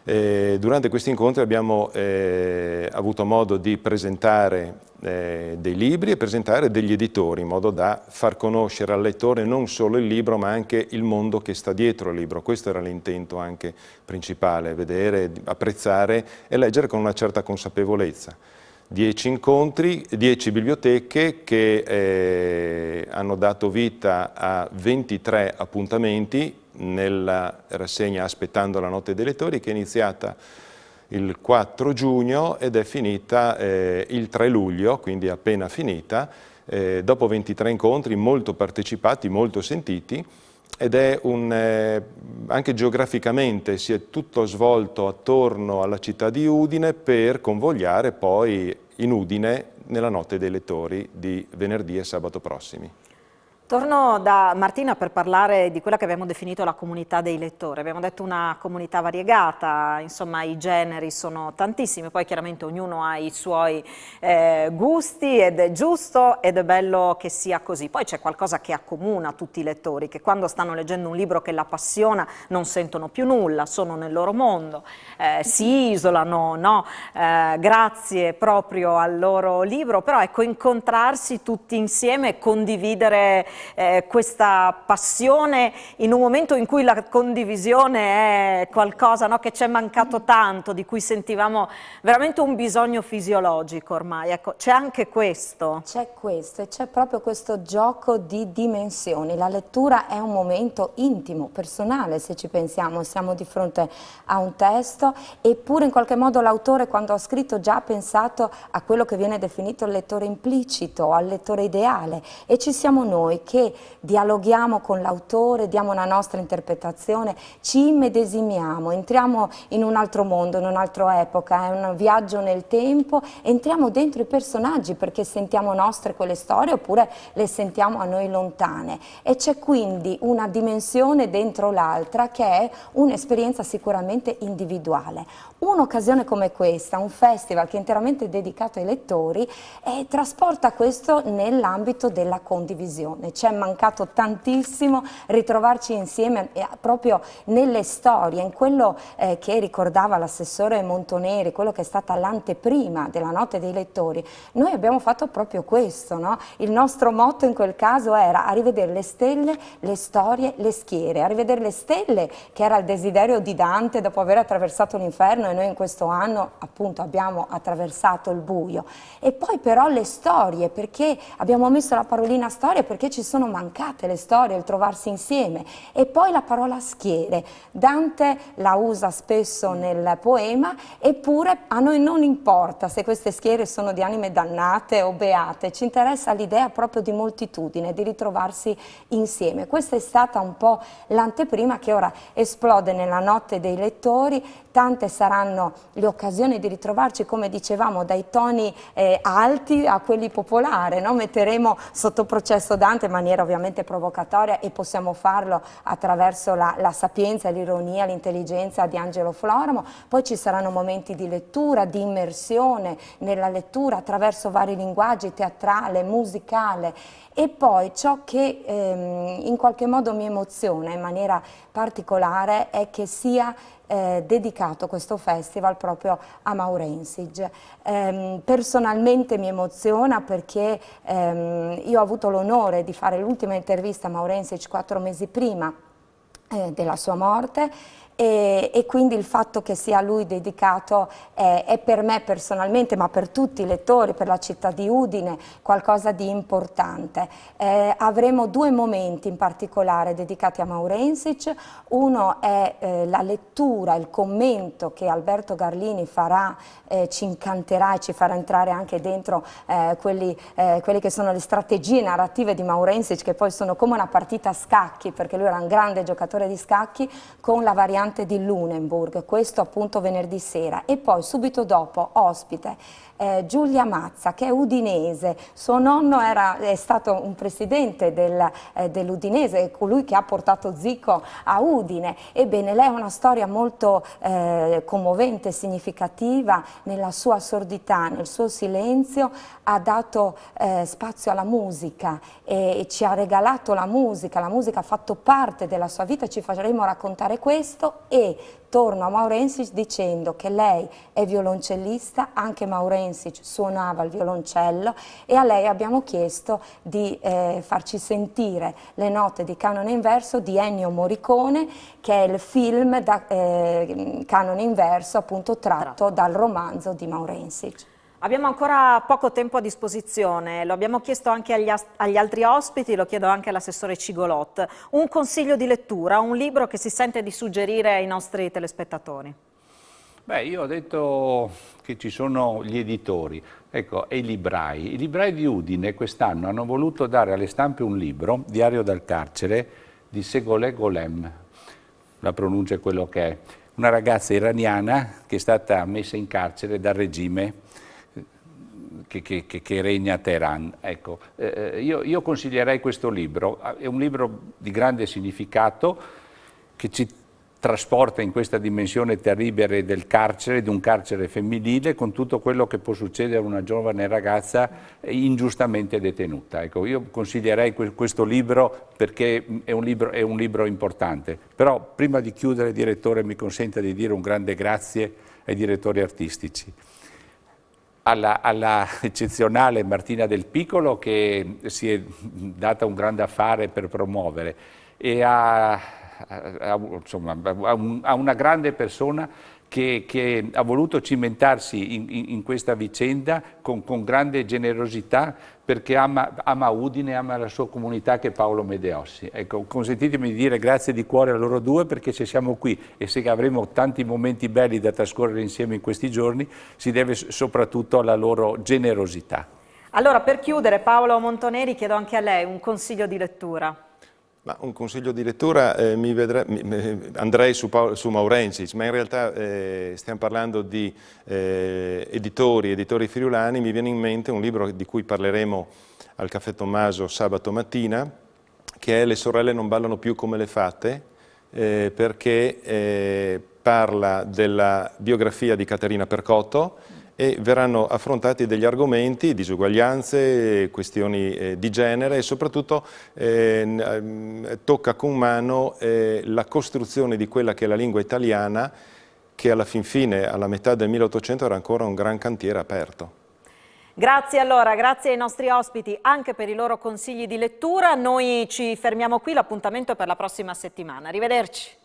Durante questi incontri abbiamo avuto modo di presentare dei libri e presentare degli editori, in modo da far conoscere al lettore non solo il libro ma anche il mondo che sta dietro il libro. Questo era l'intento anche principale, vedere, apprezzare e leggere con una certa consapevolezza. 10 incontri, 10 biblioteche che hanno dato vita a 23 appuntamenti nella rassegna Aspettando la notte dei lettori, che è iniziata il 4 giugno ed è finita il 3 luglio, quindi appena finita, dopo 23 incontri molto partecipati, molto sentiti, ed è anche geograficamente si è tutto svolto attorno alla città di Udine per convogliare poi in Udine nella notte dei lettori di venerdì e sabato prossimi. Torno da Martina per parlare di quella che abbiamo definito la comunità dei lettori. Abbiamo detto una comunità variegata, insomma i generi sono tantissimi, poi chiaramente ognuno ha i suoi gusti ed è giusto ed è bello che sia così. Poi c'è qualcosa che accomuna tutti i lettori, che quando stanno leggendo un libro che l'appassiona non sentono più nulla, sono nel loro mondo, si isolano, no? Grazie proprio al loro libro, però ecco, incontrarsi tutti insieme e condividere questa passione in un momento in cui la condivisione è qualcosa, no, che ci è mancato tanto, di cui sentivamo veramente un bisogno fisiologico ormai. Ecco, c'è anche questo. C'è questo e c'è proprio questo gioco di dimensioni. La lettura è un momento intimo, personale, se ci pensiamo, siamo di fronte a un testo, eppure in qualche modo l'autore, quando ha scritto, già ha pensato a quello che viene definito il lettore implicito, al lettore ideale, e ci siamo noi che dialoghiamo con l'autore, diamo una nostra interpretazione, ci immedesimiamo, entriamo in un altro mondo, in un'altra epoca, è un viaggio nel tempo, entriamo dentro i personaggi perché sentiamo nostre quelle storie oppure le sentiamo a noi lontane, e c'è quindi una dimensione dentro l'altra che è un'esperienza sicuramente individuale. Un'occasione come questa, un festival che è interamente dedicato ai lettori, trasporta questo nell'ambito della condivisione. Ci è mancato tantissimo ritrovarci insieme proprio nelle storie, in quello che ricordava l'assessore Montoneri, quello che è stata l'anteprima della notte dei lettori. Noi abbiamo fatto proprio questo, no? Il nostro motto in quel caso era a rivedere le stelle, le storie, le schiere, a rivedere le stelle, che era il desiderio di Dante dopo aver attraversato l'inferno, e noi in questo anno appunto abbiamo attraversato il buio, e poi però le storie, perché abbiamo messo la parolina storia perché ci sono mancate le storie, il trovarsi insieme, e poi la parola schiere. Dante la usa spesso nel poema, eppure a noi non importa se queste schiere sono di anime dannate o beate, ci interessa l'idea proprio di moltitudine, di ritrovarsi insieme. Questa è stata un po' l'anteprima che ora esplode nella notte dei lettori. Tante saranno le occasioni di ritrovarci, come dicevamo, dai toni alti a quelli popolari, no? Metteremo sotto processo Dante in maniera ovviamente provocatoria, e possiamo farlo attraverso la sapienza, l'ironia, l'intelligenza di Angelo Floramo. Poi ci saranno momenti di lettura, di immersione nella lettura attraverso vari linguaggi, teatrale, musicale. E poi ciò che in qualche modo mi emoziona in maniera particolare è che sia dedicato questo festival proprio a Maurensic. Personalmente mi emoziona perché io ho avuto l'onore di fare l'ultima intervista a Maurensic 4 mesi prima della sua morte, e quindi il fatto che sia a lui dedicato è per me personalmente, ma per tutti i lettori, per la città di Udine, qualcosa di importante. Avremo 2 momenti in particolare dedicati a Maurensic. Uno è la lettura, il commento che Alberto Garlini farà, ci incanterà e ci farà entrare anche dentro quelle che sono le strategie narrative di Maurensic, che poi sono come una partita a scacchi, perché lui era un grande giocatore di scacchi, con la variante di Lunenburg, questo appunto venerdì sera. E poi subito dopo ospite Giulia Mazza, che è udinese. Suo nonno è stato un presidente dell'Udinese, colui che ha portato Zico a Udine. Ebbene, lei ha una storia molto commovente e significativa. Nella sua sordità, nel suo silenzio, ha dato spazio alla musica e ci ha regalato la musica ha fatto parte della sua vita. Ci faremo raccontare questo, Inverso, e torno a Maurensic dicendo che lei è violoncellista, anche Maurensic suonava il violoncello, e a lei abbiamo chiesto di farci sentire le note di Canone Inverso di Ennio Morricone, che è il film Canone Inverso, appunto tratto dal romanzo di Maurensic. Abbiamo ancora poco tempo a disposizione, lo abbiamo chiesto anche agli altri ospiti, lo chiedo anche all'assessore Cigolot. Un consiglio di lettura, un libro che si sente di suggerire ai nostri telespettatori? Beh, io ho detto che ci sono gli editori, ecco, e i librai. I librai di Udine quest'anno hanno voluto dare alle stampe un libro, Diario dal carcere, di Segoleh Golem, la pronuncia è quello che è, una ragazza iraniana che è stata messa in carcere dal regime che regna a Teheran. Ecco, io consiglierei questo libro, è un libro di grande significato che ci trasporta in questa dimensione terribile del carcere, di un carcere femminile, con tutto quello che può succedere a una giovane ragazza ingiustamente detenuta. Ecco, io consiglierei questo libro perché è un libro importante. Però prima di chiudere, direttore, mi consenta di dire un grande grazie ai direttori artistici. Alla eccezionale Martina Del Piccolo, che si è data un grande affare per promuovere, e insomma, a una grande persona che ha voluto cimentarsi in questa vicenda con grande generosità, perché ama Udine, ama la sua comunità, che è Paolo Medeossi. Ecco, consentitemi di dire grazie di cuore a loro due, perché se siamo qui e se avremo tanti momenti belli da trascorrere insieme in questi giorni, si deve soprattutto alla loro generosità. Allora, per chiudere, Paolo Montoneri, chiedo anche a lei un consiglio di lettura. Ma un consiglio di lettura, andrei su Maurensic, ma in realtà stiamo parlando di editori friulani. Mi viene in mente un libro di cui parleremo al Caffè Tommaso sabato mattina, che è Le sorelle non ballano più come le fate, perché parla della biografia di Caterina Percotto, e verranno affrontati degli argomenti, disuguaglianze, questioni di genere, e soprattutto tocca con mano la costruzione di quella che è la lingua italiana, che alla fin fine, alla metà del 1800, era ancora un gran cantiere aperto. Grazie allora, grazie ai nostri ospiti anche per i loro consigli di lettura. Noi ci fermiamo qui, l'appuntamento è per la prossima settimana. Arrivederci.